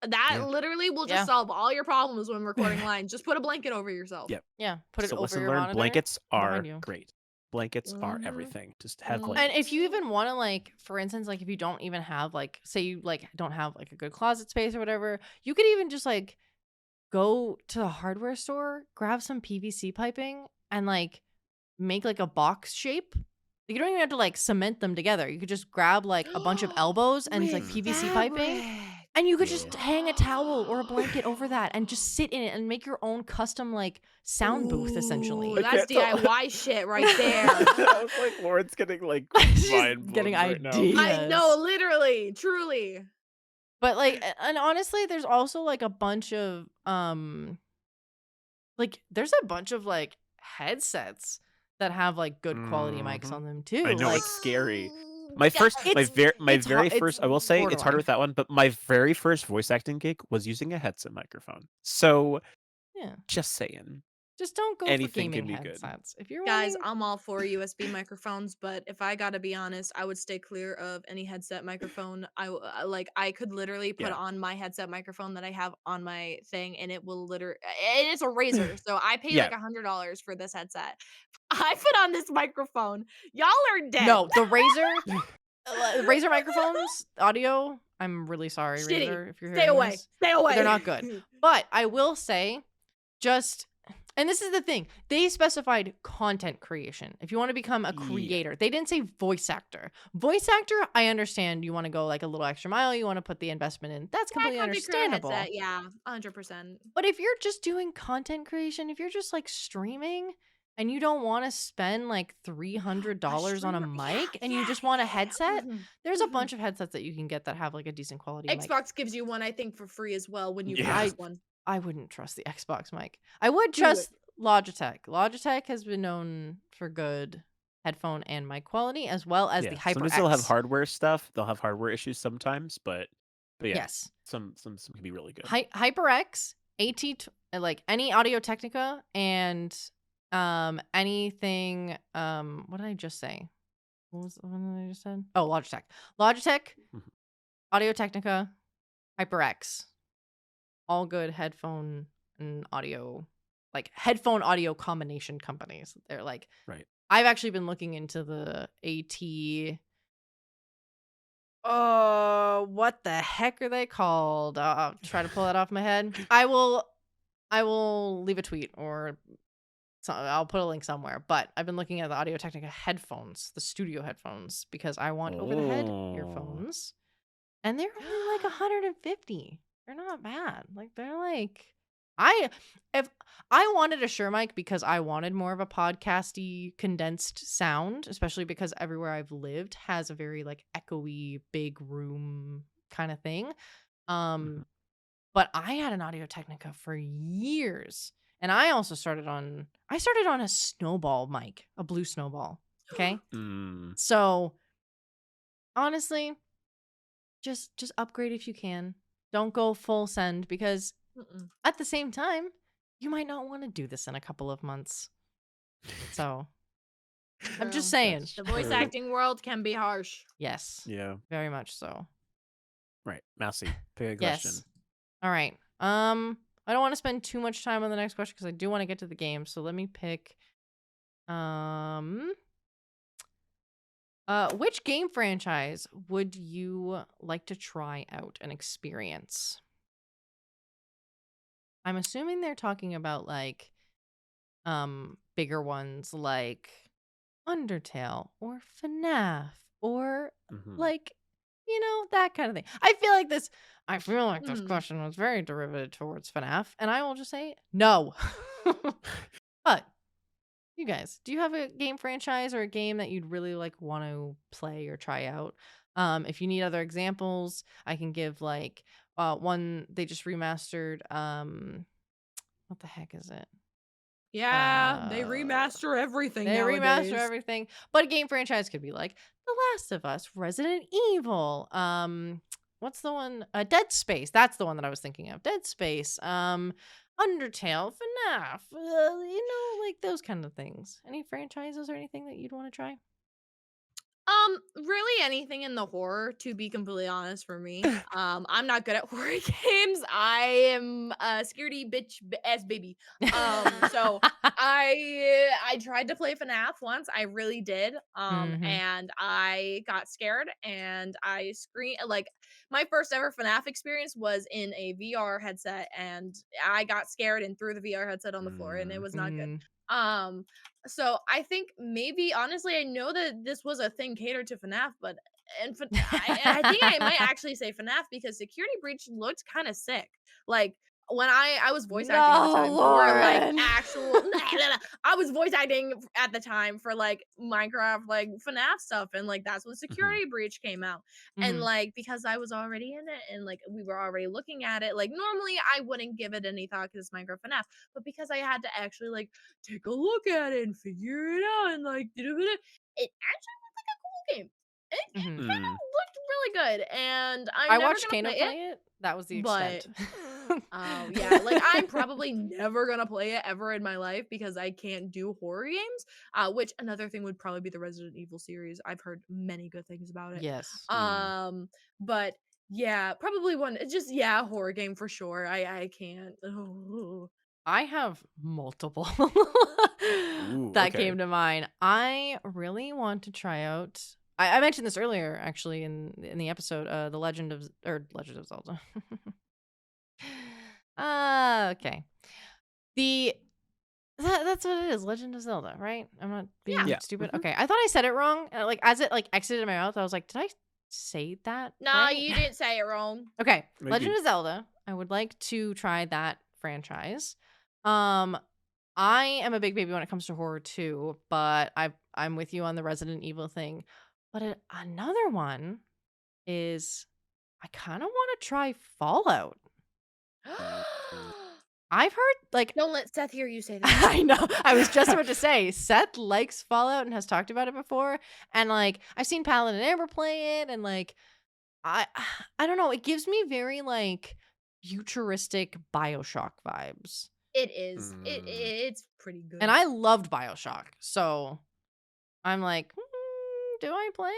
That yeah, literally will just Yeah. solve all your problems when recording lines. Just put a blanket over yourself. yep. Yeah, put it So over lesson your learned: monitor blankets and behind are you. great. Blankets are Mhm. everything. Just have And blankets. if you Mhm. even want to like, for instance, like if you don't even have like, say you like don't have like a good closet space or whatever, you could even just like go to the hardware store, grab some PVC piping and like make like a box shape. You don't even have to like cement them together. You could just grab like a bunch of elbows and With like Mhm. PVC piping, fabric. and you could Yeah. just hang a towel or a blanket over that and just sit in it and make your own custom like sound booth Ooh, essentially. I that's can't tell. DIY shit right there. I was like, Lauren's getting like She's mind getting blown right now. I know, ideas. literally, truly. But like and honestly, there's also like a bunch of like there's a bunch of like headsets that have like good quality mics Hmm. on them I too. know Like it's scary. God. My very it's first, I will say it's harder borderline. with that one, but my very first voice acting gig was using a headset microphone. So Yeah. just saying, Just don't go for anything gaming can be good. headsets. If you're Guys, wanting I'm all for USB microphones, but if I gotta be honest, I would stay clear of any headset microphone. Like I could literally put Yeah. on my headset microphone that I have on my thing, and it will literally, and it's a Razer, so I pay Yeah. like $100 for this headset. I put on this microphone, y'all are dead. No, the Razer microphones, audio, I'm really sorry, Shitty. Razer, if you're Stay hearing away. this. Stay They're away. not good. But I will say, just and this is the thing. They specified content creation. If you want to become a Yeah. creator, they didn't say voice actor. Voice actor, I understand you want to go like a little extra mile, you want to put the investment in. That's Yeah, completely content creator understandable. headset. Yeah, 100%. But if you're just doing content creation, if you're just like streaming and you don't want to spend like A $300 on a streamer. Yeah, mic and you yeah, just want a yeah, yeah. headset, there's a bunch of headsets that you can get that have like a decent quality mic. Xbox gives you one, I think, for free as well when you Yeah. purchase one. I wouldn't trust the Xbox mic. I would Do it. trust Logitech. Logitech has been known for good headphone and mic quality, as well as the Yeah. Sometimes they'll have HyperX. hardware stuff. They'll have hardware issues sometimes, but yeah, Yes, some can be really good. HyperX, like any Audio Technica, and anything. What did I just say? What did I just said? Oh, Logitech, Mhm. Audio Technica, HyperX. All good headphone and audio, like headphone audio combination companies. They're like, Right. I've actually been looking into the what the heck are they called? I'll try to pull that off my head. I will leave a tweet or I'll put a link somewhere. But I've been looking at the Audio Technica headphones, the studio headphones, because I want over the head Oh. earphones, and they're only like 150. They're not bad. Like they're like If I wanted a Shure mic because I wanted more of a podcasty condensed sound, especially because everywhere I've lived has a very like echoey big room kind of thing. Mhm. But I had an Audio Technica for years. And I started on a snowball mic, a blue snowball. Okay. Mm. So honestly, just upgrade if you can. Don't go full send because Mm-mm. at the same time, you might not want to do this in a couple of months. So I'm just True. saying. That's The voice true. acting world can be harsh. Yes. Yeah. Very much so. Right. Mousie, pick a Yes. question. All right. I don't want to spend too much time on the next question because I do want to get to the game. So let me pick. Which game franchise would you like to try out and experience? I'm assuming they're talking about like bigger ones like Undertale or FNAF or Mhm. like that kind of thing. I feel like this Hmm. question was very derivative towards FNAF, and I will just say no. But you guys, do you have a game franchise or a game that you'd really like want to play or try out? If you need other examples, I can give like one they just remastered. What the heck is it? Yeah, they Uh, remaster everything they remaster nowadays. everything, but a game franchise could be like The Last of Us, Resident Evil. What's the one? Dead Space. That's the one that I was thinking of. Dead Space. Undertale, FNAF. Like those kind of things. Any franchises or anything that you'd want to try? Really anything in the horror, to be completely honest for me. I'm not good at horror games. I am a scaredy bitch ass baby. So I tried to play FNAF once. I really did. Mm-hmm. And I got scared and I screamed like my first ever FNAF experience was in a VR headset and I got scared and threw the VR headset on the floor and it was not good. Mm. Um so I think maybe honestly, I know that this was a thing catered to FNAF, but I think I might actually say FNAF because Security Breach looked kind of sick. Like when I was voice acting at the No, time for like Lauren. actual I was voice acting at the time for like Minecraft like FNAF stuff and like that's when Mhm. Security Breach came out. And Mhm. like because I was already in it and like we were already looking at it, like normally I wouldn't give it any thought because it's Minecraft FNAF, but because I had to actually like take a look at it and figure it out and like it actually looked like a cool game. It Mhm. kind of Mm. looked really good, and I'm I never watched gonna Kano play it. play it. That was the But extent. oh yeah, like I'm probably never gonna play it ever in my life because I can't do horror games. Which another thing would probably be the Resident Evil series. I've heard many good things about it. Yes. Mm. But yeah, probably one. Just yeah, horror game for sure. I can't. Oh. I have multiple Ooh, that okay. came to mind. I really want to try out. I mentioned this earlier, actually, in the episode, the Legend of Zelda. Okay. That's what it is, Legend of Zelda, right? I'm not being Yeah. stupid. Mhm. Okay, I thought I said it wrong. Like as it like exited my mouth, I was like, did I say that No, right? you didn't say it wrong. Okay, Maybe. Legend of Zelda. I would like to try that franchise. I am a big baby when it comes to horror too, but I'm with you on the Resident Evil thing. But another one is I kind of want to try Fallout. I've heard like Don't let Seth hear you say that. I know. I was just about to say Seth likes Fallout and has talked about it before, and like I've seen Paladin and Amber play it, and like I I don't know. It gives me very like futuristic BioShock vibes. It is. Mm. It's pretty good. And I loved BioShock. So I'm like, do I play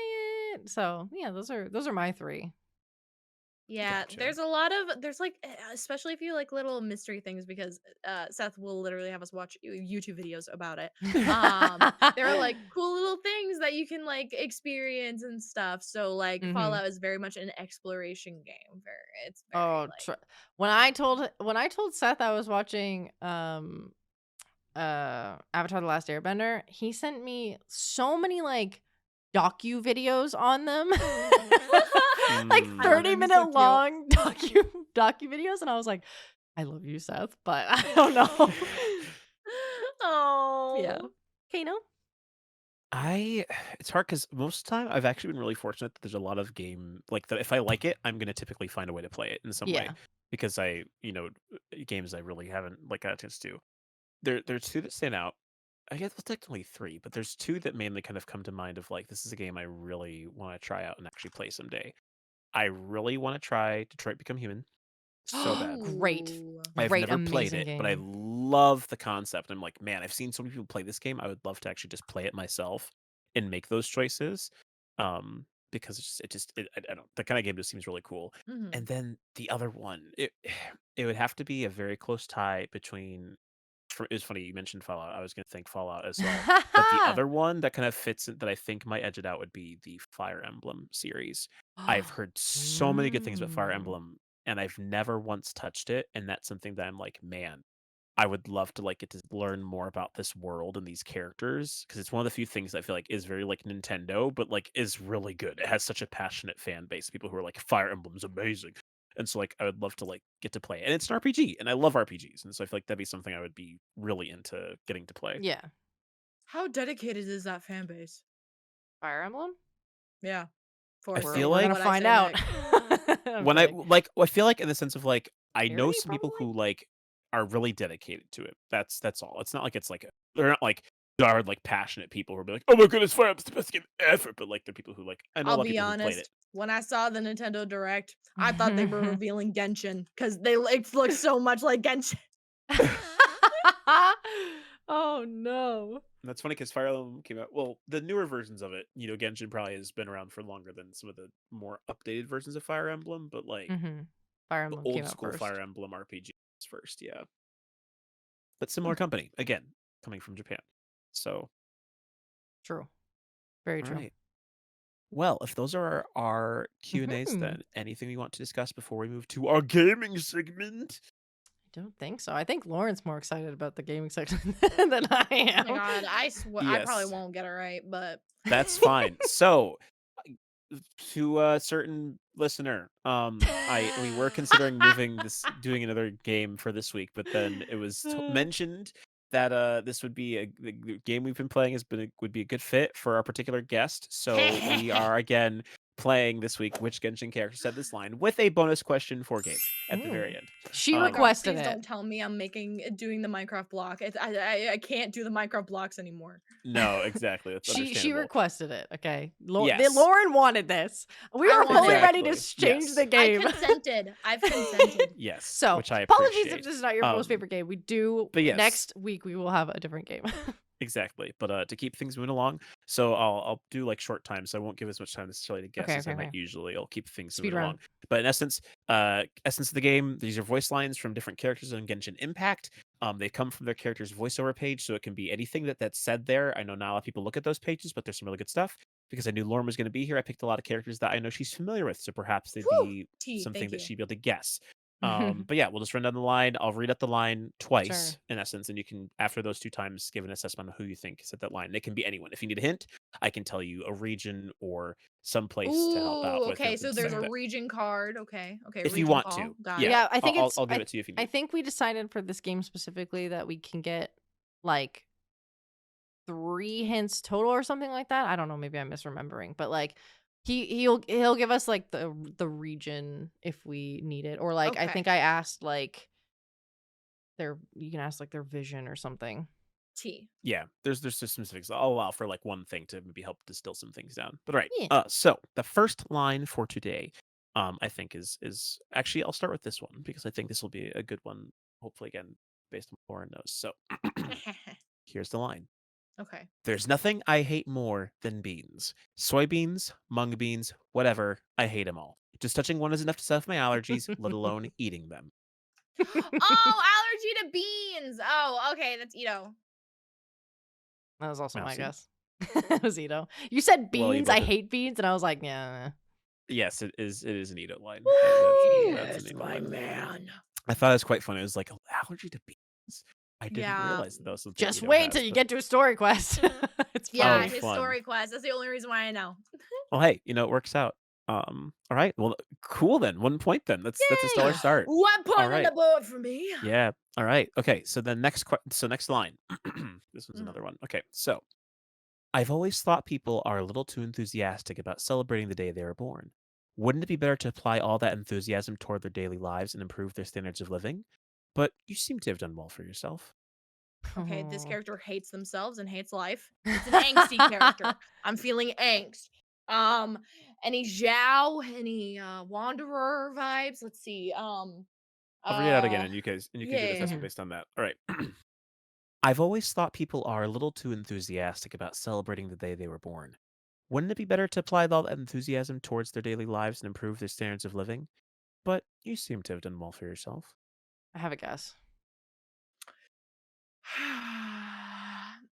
it? So yeah, those are my three. Yeah, Gotcha. there's like especially if you like little mystery things because Seth will literally have us watch YouTube videos about it. There are like cool little things that you can like experience and stuff. So like Mhm. Fallout is very much an exploration game. It's very like When I told Seth I was watching Avatar: The Last Airbender, he sent me so many like docu videos on them. Like Mm. I love 30-minute him, so cute. long docu videos, and I was like, I love you, Seth, but I don't know. Yeah. Oh. Kano? It's hard because most of the time I've actually been really fortunate that there's a lot of game like that. If I like it, I'm gonna typically find a way to play it in some way Yeah. because games I really haven't like got a chance to. There's two that stand out. I guess well, technically three, but there's two that mainly kind of come to mind of like this is a game I really want to try out and actually play someday. I really want to try Detroit Become Human so bad. Great. Ooh. I've Great, never played amazing it, but I game. love the concept. I'm like, man, I've seen so many people play this game. I would love to actually just play it myself and make those choices. Because I don't the kind of game just seems really cool. Mhm. And then the other one, it would have to be a very close tie between. It's funny you mentioned Fallout. I was going to think Fallout as well, but the other one that kind of fits that I think might edge it out would be the Fire Emblem series. I've heard so many good things about Fire Mm. Emblem, and I've never once touched it, and that's something that I'm like, man, I would love to like get to learn more about this world and these characters because it's one of the few things I feel like is very like Nintendo, but like is really good. It has such a passionate fan base, people who are like Fire Emblem's amazing, and so like I would love to like get to play it. And it's an RPG, and I love RPGs, and so I feel like that'd be something I would be really into getting to play. Yeah. How dedicated is that fan base? Fire Emblem? Yeah. I For feel We're like gonna what I find say out. next. I'm when I kidding. like I feel like in the sense of like I know Charity, some people probably? who like are really dedicated to it. That's all. It's not like it's like they're not like diehard like passionate people who are like, oh my goodness, Fire Emblem's the best game ever. But like they're people who like I know a I'll lot of be people who played it. honest. When I saw the Nintendo Direct, I thought they were revealing Genshin because they look so much like Genshin. Oh no. That's funny because Fire Emblem came out. Well, the newer versions of it, Genshin probably has been around for longer than some of the more updated versions of Fire Emblem. But like Fire the Emblem old came out school first. Fire Emblem RPG was first, yeah. But similar company again, coming from Japan. So True. Very all true. right. Well, if those are our Q&As, Mhm. then anything we want to discuss before we move to our gaming segment? I don't think so. I think Lauren's more excited about the gaming section than I am. Oh my god, I swear I probably Yes. won't get it right, but That's fine. So, to a certain listener, we were considering doing another game for this week, but then it was mentioned that this would be the game we've been playing would be a good fit for our particular guest. So we are again playing this week which Genshin character said this line with a bonus question for Gabe at the very Ooh. end. She oh my god, requested please it. don't tell me I'm doing the Minecraft block. I can't do the Minecraft blocks anymore. No, exactly. That's She understandable. requested it. Okay, Yes. Lauren wanted this. We I are want fully it. ready to Exactly. change Yes. the game. I consented. I've consented. Yes. So which I apologies appreciate. if this is not your most favorite game. We do. But yes. Next week we will have a different game. Exactly. But to keep things moving along, so I'll do like short time, so I won't give as much time necessarily to guess Okay, as I okay, might okay. usually. I'll keep things Speed moving run. along. But in essence of the game, these are voice lines from different characters in Genshin Impact. They come from their character's voiceover page, so it can be anything that's said there. I know not a lot of people look at those pages, but there's some really good stuff. Because I knew Lauren was going to be here, I picked a lot of characters that I know she's familiar with, so perhaps they'd be T, something thank that you. she'd be able to guess. But yeah, we'll just run down the line. I'll read out the line twice, Sure. in essence, and you can, after those two times, give an assessment on who you think said that line. It can be anyone. If you need a hint, I can tell you a region or some place to help out with. Okay, so there's a that. region card. Okay, If you region want call. to, Got yeah, it. I think I'll give it to you if you need. I think we decided for this game specifically that we can get like 3 hints total or something like that. I don't know. Maybe I'm misremembering, but like he'll give us like the region if we need it, or like I Okay. think I asked like you can ask like their vision or something. T. Yeah, there's some specifics. I'll allow for like one thing to maybe help distill some things down. But all right. Yeah. So the first line for today, I think is actually I'll start with this one because I think this will be a good one. Hopefully, again, based on what Lauren knows. So here's the line. Okay. There's nothing I hate more than beans. Soybeans, mung beans, whatever. I hate them all. Just touching one is enough to set off my allergies, let alone eating them. Oh, allergy to beans. Oh, okay, that's Ito. That was also my Mousie? guess. It was Ito. You said Well, you beans. I both- hate beans, and I was like, yeah. Yes, it is an Edo line. Woo! That's an Edo my line. man. I thought it was quite funny. It was like allergy to beans. I didn't Yeah. realize that was something. Just Edo wait has, till you but- get to a story quest. It's Yeah, Oh, fine. his fun. story quest. That's the only reason why I know. Well, hey, it works out. All right. Well, cool then. 1 point then. That's a stellar Yay! start. 1 All point on the right. board for me. Yeah. All right. Okay. So the next line. This one's Mm. another one. Okay. So I've always thought people are a little too enthusiastic about celebrating the day they were born. Wouldn't it be better to apply all that enthusiasm toward their daily lives and improve their standards of living? But you seem to have done well for yourself. Okay, this Oh. character hates themselves and hates life. It's an angsty character. I'm feeling angst. Any Zhao, any Wanderer vibes? Let's see. I'll read it out again, Uh, and you can do the yeah. assessment based on that. All right. I've always thought people are a little too enthusiastic about celebrating the day they were born. Wouldn't it be better to apply all that enthusiasm towards their daily lives and improve their standards of living? But you seem to have done well for yourself. I have a guess.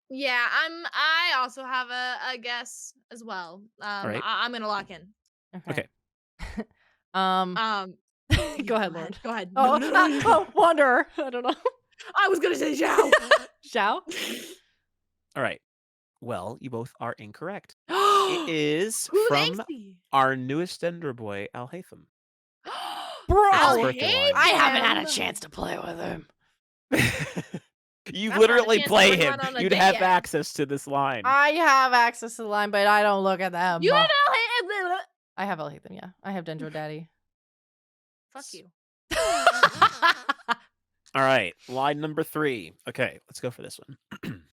Yeah, I also have a guess as well. All right. I'm gonna lock in. Okay. Okay. Yeah, Go ahead, Lord. Go ahead. Oh, No, you- oh, Wanderer. I don't know. I was gonna say Zhao. Zhao? All right. Well, you both are incorrect. It is Who's from angsty? our newest Ender boy, Al Hatham. Bro, His birthday line. I haven't had a chance to play with him. You That's not a literally chance to play bring him. one on a You'd date have yet. access to this line. I have access to the line, but I don't look at them. You have I have Elhatham, yeah. I have Dendro Daddy. Fuck you. All right, line number 3. Okay, let's go for this one.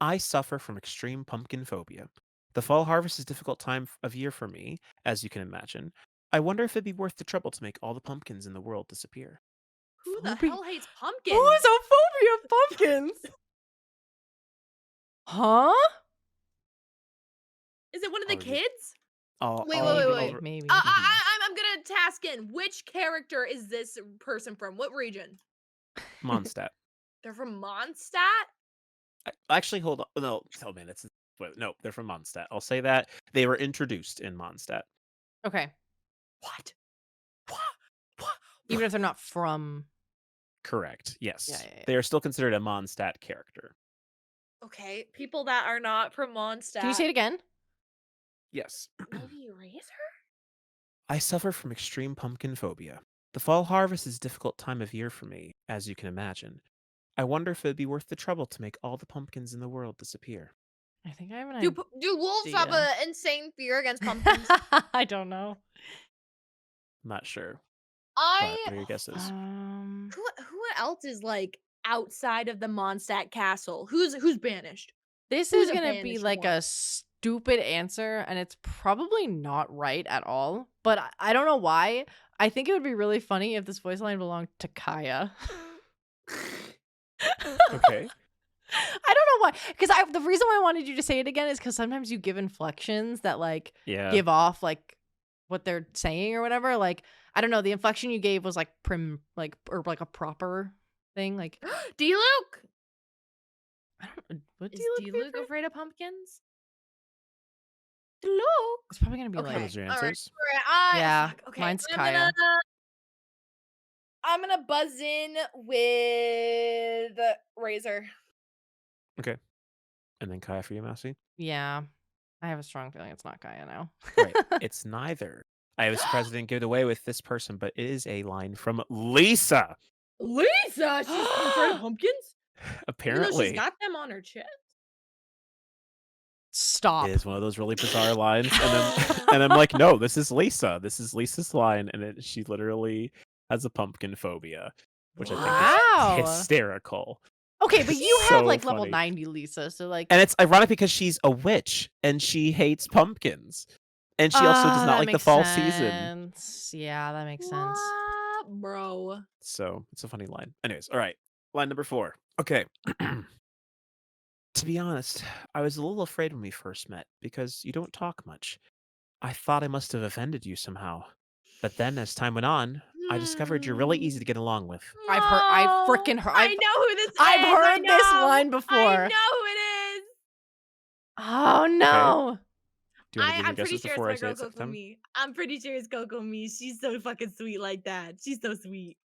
I suffer from extreme pumpkin phobia. The fall harvest is a difficult time of year for me, as you can imagine. I wonder if it'd be worth the trouble to make all the pumpkins in the world disappear. Who the Phobia- hell hates pumpkins? Who is a phobia of pumpkins? Huh? Is it one of the Probably- kids? I'll- Wait, I'll- wait, wait. I'll- Maybe. I'm gonna task in. Which character is this person from? What region? Mondstadt. They're from Mondstadt? Actually, hold on. No, oh man, no, they're from Mondstadt. I'll say that. They were introduced in Mondstadt. Okay. What? Even if they're not from. Correct. Yes. Yeah. They are still considered a Mondstadt character. Okay, people that are not from Mondstadt. Can you say it again? Yes. Maybe Razor? I suffer from extreme pumpkin phobia. The fall harvest is a difficult time of year for me, as you can imagine. I wonder if it'd be worth the trouble to make all the pumpkins in the world disappear. I think I have an Do wolves have idea. an insane fear against pumpkins? I don't know. I'm not sure. I What are your guesses? who else is like outside of the Mondstadt castle? Who's banished? This Who's is a going to be banished like one? a stupid answer, and it's probably not right at all. But I don't know why. I think it would be really funny if this voice line belonged to Kaya. Okay. I don't know why. Because the reason why I wanted you to say it again is because sometimes you give inflections that like Yeah. give off like what they're saying or whatever. Like, I don't know. The inflection you gave was like prim, like, or like a proper thing. Like, D-Luke? I don't know. What Is do you look D-Luke afraid? afraid of pumpkins? D-Luke? It's probably going to be Okay. Are like, those your All right. answers? Yeah, Fuck, okay. mine's Kaya. I'm gonna buzz in with Razor. Okay. And then Kaya for you, Mousie? yeah. I have a strong feeling it's not Kaya now. Right. It's neither. I was surprised I didn't give it away with this person, but it is a line from Lisa. Lisa, she's afraid of pumpkins? Even though Apparently. she's got them on her chest. Stop. It is one of those really bizarre lines. And I'm like, no, this is Lisa. This is Lisa's line. And she literally has a pumpkin phobia, which I Wow. think is hysterical. Okay, but you have So like level funny. 90 Lisa, so like. And it's ironic because she's a witch and she hates pumpkins. And she also does Ah, not that like the makes fall season. sense. Yeah, that makes sense. What, bro? So it's a funny line. Anyways, all right. Line number 4. Okay. To be honest, I was a little afraid when we first met because you don't talk much. I thought I must have offended you somehow. But then as time went on, I discovered you're really easy to get along with. I freaking heard. I know who this is. I've I heard this know. line before. I know who it is. Oh no. Do you want to give I'm your pretty guesses sure before I it's say my it girl second Coco time? Me. I'm pretty sure it's Coco Me. She's so fucking sweet like that. She's so sweet.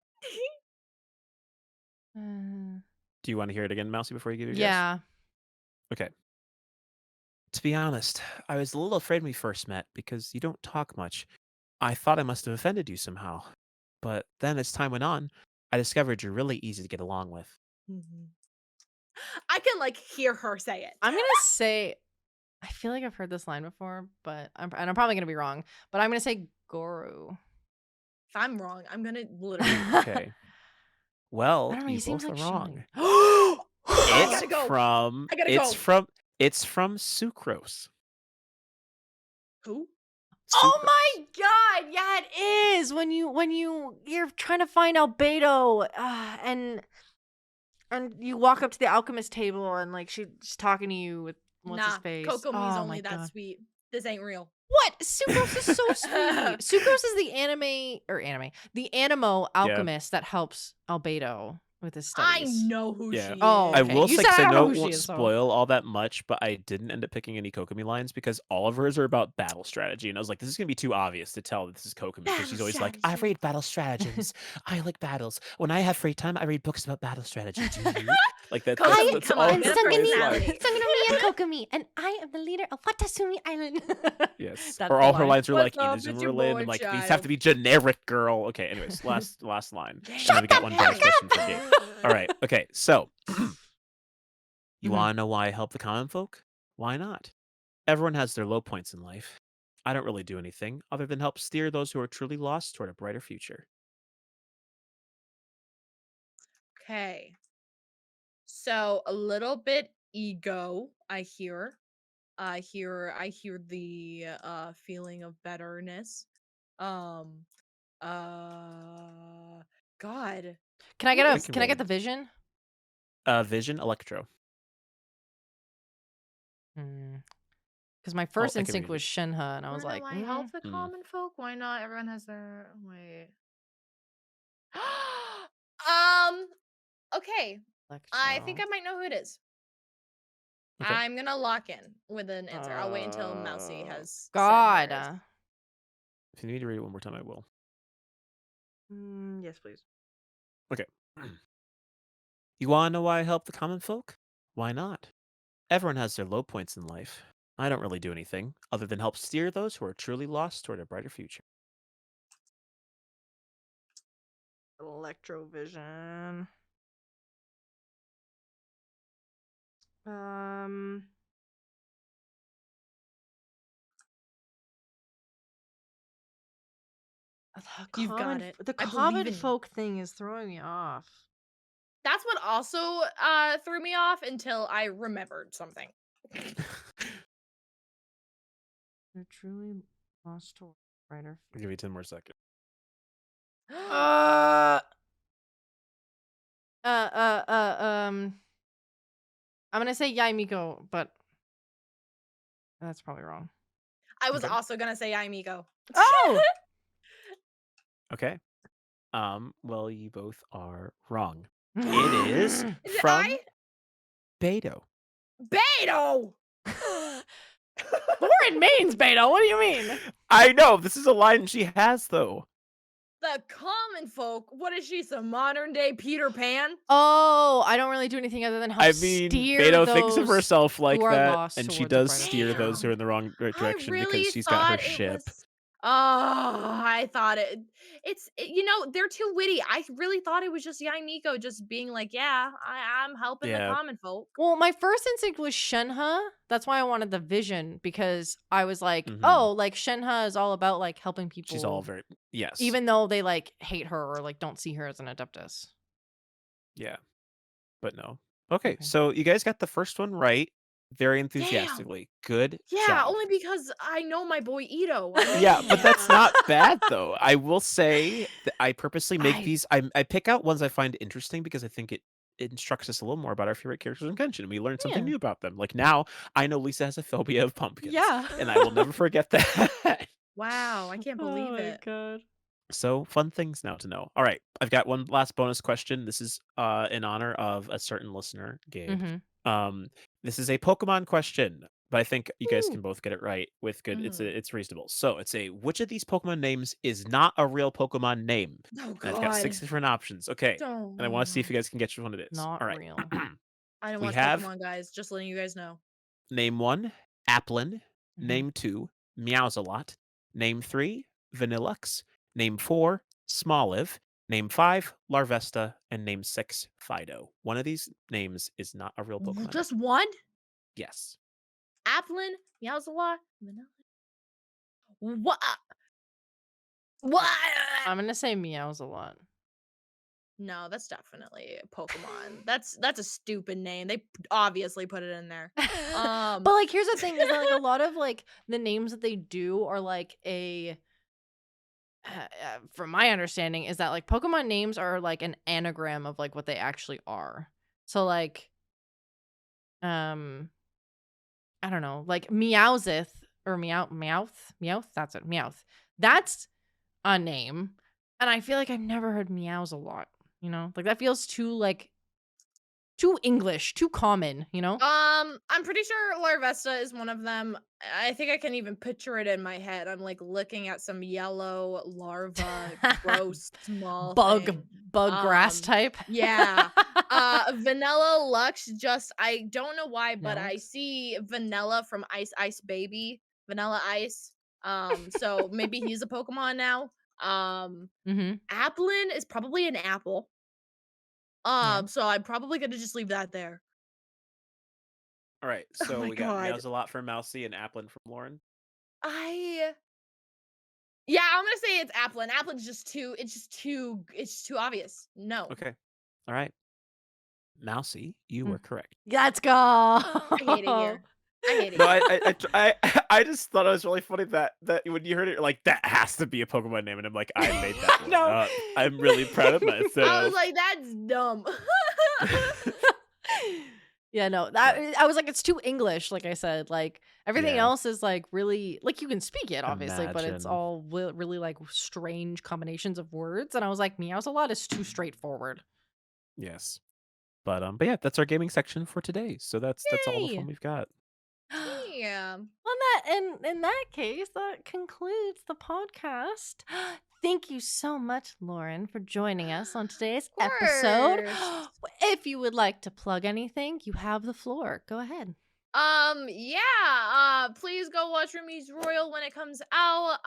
Uh, Do you want to hear it again, Mousy, before you give your guess? yeah. Okay. To be honest, I was a little afraid when we first met because you don't talk much. I thought I must have offended you somehow. But then as time went on, I discovered you're really easy to get along with. Mhm. I can like hear her say it. I'm gonna say, I feel like I've heard this line before, but I'm probably gonna be wrong. But I'm gonna say Goru. If I'm wrong, I'm gonna literally. Okay. Well, I don't know. He you seems both are like wrong. shonen. I It's gotta go. from I gotta it's go. from it's from Sucrose. Who? Oh Sucrose. my god! Yeah, it is. You're trying to find Albedo, and you walk up to the alchemist table and like she's talking to you with what's his Nah, face. Kokomi's Oh only my that god. sweet. This ain't real. What? Sucrose is so sweet. Sucrose is the the Animo Yeah. alchemist that helps Albedo with his I studies. know who Yeah. she Oh, is. I okay. will You say, said because I I don't know know who it she won't is, so. spoil all that much, but I didn't end up picking any Kokomi lines because all of hers are about battle strategy. And I was like, this is going to be too obvious to tell that this is Kokomi because Battle she's always like, I strategy. read battle stratagems. I like battles. When I have free time, I read books about battle strategy. Do you? Like Kokomi, that's come all on, her get a is personality. like. Sanganomi and Kokomi, and I am the leader of Watasumi Island. Yes. That's or the all her line. lines are What's like, up? It's your Inazuma boy, and like, these have child. to be generic, girl. Okay, anyways, last line. And Shut then we got the one fuck bonus question for up! Gabe. All right. Okay. So, you Mhm. want to know why I help the common folk? Why not? Everyone has their low points in life. I don't really do anything other than help steer those who are truly lost toward a brighter future. Okay. So a little bit ego, I hear. I hear the feeling of betterness. Um uh God. Can I Who get We a? is can Can I roll. get the vision? Vision, Electro. Because my Oh, first I can instinct read was it. Shinha, and I was Wanna know like, why help the Mm. common folk? Why not? Everyone has their wait. Okay. I think Electro. I might know who it is. Okay. I'm gonna lock in with an answer. I'll wait until Mousie has said hers. God. If you need to read it one more time, I will. Yes, please. Okay. You want to know why I help the common folk? Why not? Everyone has their low points in life. I don't really do anything other than help steer those who are truly lost toward a brighter future. Electrovision. Um. You've got it. The I believe common in you. folk thing is throwing me off. That's what also threw me off until I remembered something. They're truly lost to brighter. I'll give you 10 more seconds. Uh. Uh. Uh. I'm gonna say Yaimiko, but that's probably wrong. I was Okay. also gonna say Aimiko. Oh. Okay. Well, you both are wrong. It is Is it from Beto. Beto! Lauren Main's Beto. What do you mean? I know. This is a line she has, though. The common folk. What is she? Some modern day Peter Pan? Oh, I don't really do anything other than help I mean, steer Beto those thinks of herself like who are that, lost and she towards a does brighter steer those who are in the wrong I direction because really she's got her thought it ship. was. Oh, I thought you know, they're too witty. I really thought it was just Yaimiko just being like, yeah, I'm helping the Yeah. common folk. Well, my first instinct was Shenhe. That's why I wanted the vision, because I was like, Mhm. oh, like Shenhe is all about like helping people. She's all very yes. even though they like hate her or like don't see her as an adeptus. Yeah. But no. Okay, Okay. so you guys got the first one right very Damn. enthusiastically. Good Yeah, job. only because I know my boy Ito. Yeah, but that's not bad though. I will say that I purposely make these. I pick out ones I find interesting because I think it instructs us a little more about our favorite characters in Genshin. We learn something Yeah. new about them. Like now, I know Lisa has a phobia of pumpkins. Yeah. And I will never forget that. Wow, I can't believe it. God. So fun things now to know. All right, I've got one last bonus question. This is in honor of a certain listener, Gabe. Mm-hmm. This is a Pokemon question, but I think you guys Ooh. can both get it right with good. Mhm. It's reasonable. So it's a which of these Pokemon names is not a real Pokemon name? Oh And I've got 6 God. different options. Okay, Don't. and I want to see if you guys can guess which one it is. Not All right. real. I don't We watch have Pokemon, guys. Just letting you guys know. name 1, Applin. Mhm. Name 2, Meowsalot. Name 3, Vanillux. Name 4, Smoliv. Name 5, Larvesta. And name 6, Fido. One of these names is not a real Pokemon. Just one? Yes. Applin, Meowsalot, Vanilla. What? What? I'm gonna say meows a lot. No, that's definitely a Pokemon. That's a stupid name. They obviously put it in there. But like, here's the thing: is that like a lot of like the names that they do are like from my understanding, is that like Pokemon names are like an anagram of like what they actually are. So like, um, I don't know, like Meowsith or Meowth. That's it, Meowth. That's a name, and I feel like I've never heard meows a lot. You know, like that feels too English, too common. You know. I'm pretty sure Larvesta is one of them. I think I can even picture it in my head. I'm like looking at some yellow larva, gross small thing. bug grass Um, type. yeah. Vanilla Lux, just I don't know why, but I Vanillux? see Vanilla from Ice Baby, Vanilla Ice. So maybe he's a Pokemon now. Mm-hmm. Applin is probably an apple. Yeah. So I'm probably gonna just leave that there. All right. Oh So my we got god. Meowsalot from Mousie and Applin from Lauren. I Yeah, I'm gonna say it's Applin. Applin's it's just too obvious. No. Okay. All right. Mousie, you were Mm. correct. Let's go. I hate it here. I hate it No, here. I just thought it was really funny that when you heard it, you're like, that has to be a Pokemon name, and I'm like, I made that one No. up. I'm really proud of I was myself. like, that's dumb. Yeah, no, But I was like, it's too English. Like I said, like everything yeah, else is like really like you can speak it obviously, but it's imagine. all really like strange combinations of words. And I was like, meows a lot is too straightforward. Yes. But yeah, that's our gaming section for today. So that's all the Yay! fun we've got. Yeah. Well, in that case, that concludes the podcast. Thank you so much, Lauren, for joining us on today's Of episode. course. If you would like to plug anything, you have the floor. Go ahead. Yeah, please go watch Remy's Royal when it comes out.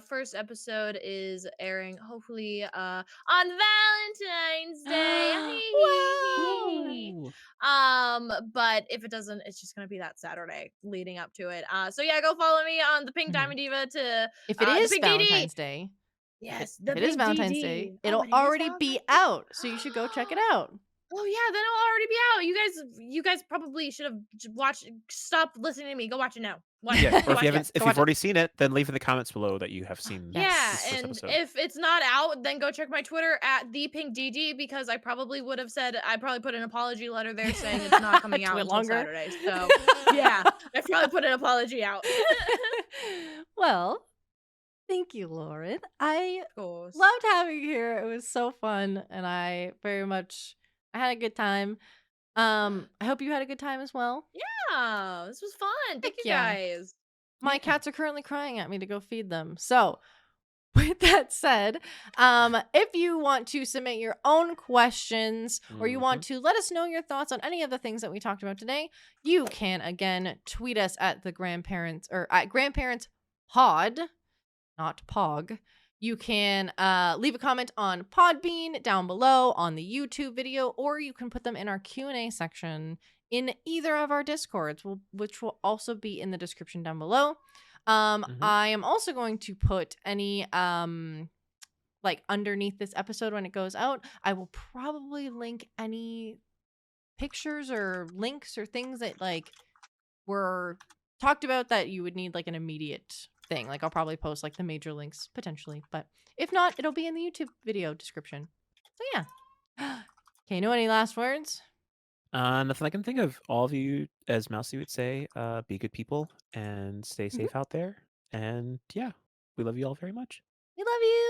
First episode is airing hopefully on Valentine's Day. Wow! Ooh. But if it doesn't, it's just gonna be that Saturday leading up to it. So yeah, go follow me on the Pink Mhm. Diamond Diva to If it the is Pink DD. Valentine's Day, Yes, if the it is Pink Valentine's Day, DD. Oh, it'll it is already be Valentine's out, so you should go check it Day. out. Oh yeah, then it'll already be out. You guys probably should have watched. Stop listening to me. Go watch it now. Watch Yeah, it. or Watch it. if Go you've watch it. already seen it, then leave in the comments below that you have seen Yes. Yeah, this and episode. if it's not out, then go check my Twitter at thepinkdd because I probably would have said I probably put an apology letter there saying it's not coming out Tweet until longer. Saturday. So yeah, I probably put an apology out. Well, thank you, Lauren. I Of course. loved having you here. It was so fun, and I had a good time. I hope you had a good time as well. Yeah, this was fun. Thank Heck you yeah. guys. My Yeah. cats are currently crying at me to go feed them. So, with that said, if you want to submit your own questions or you want to let us know your thoughts on any of the things that we talked about today, you can again tweet us at the grandparents or at grandparents pod, not pog. You can leave a comment on Podbean down below on the YouTube video, or you can put them in our Q&A section in either of our Discords, which will also be in the description down below. I am also going to put any like underneath this episode when it goes out. I will probably link any pictures or links or things that like were talked about that you would need like an immediate thing. Like I'll probably post like the major links potentially, but if not, it'll be in the YouTube video description. So yeah. Okay, any last words? Nothing I can think of. All of you, as Mousie would say, be good people and stay safe out there. And yeah, we love you all very much. We love you.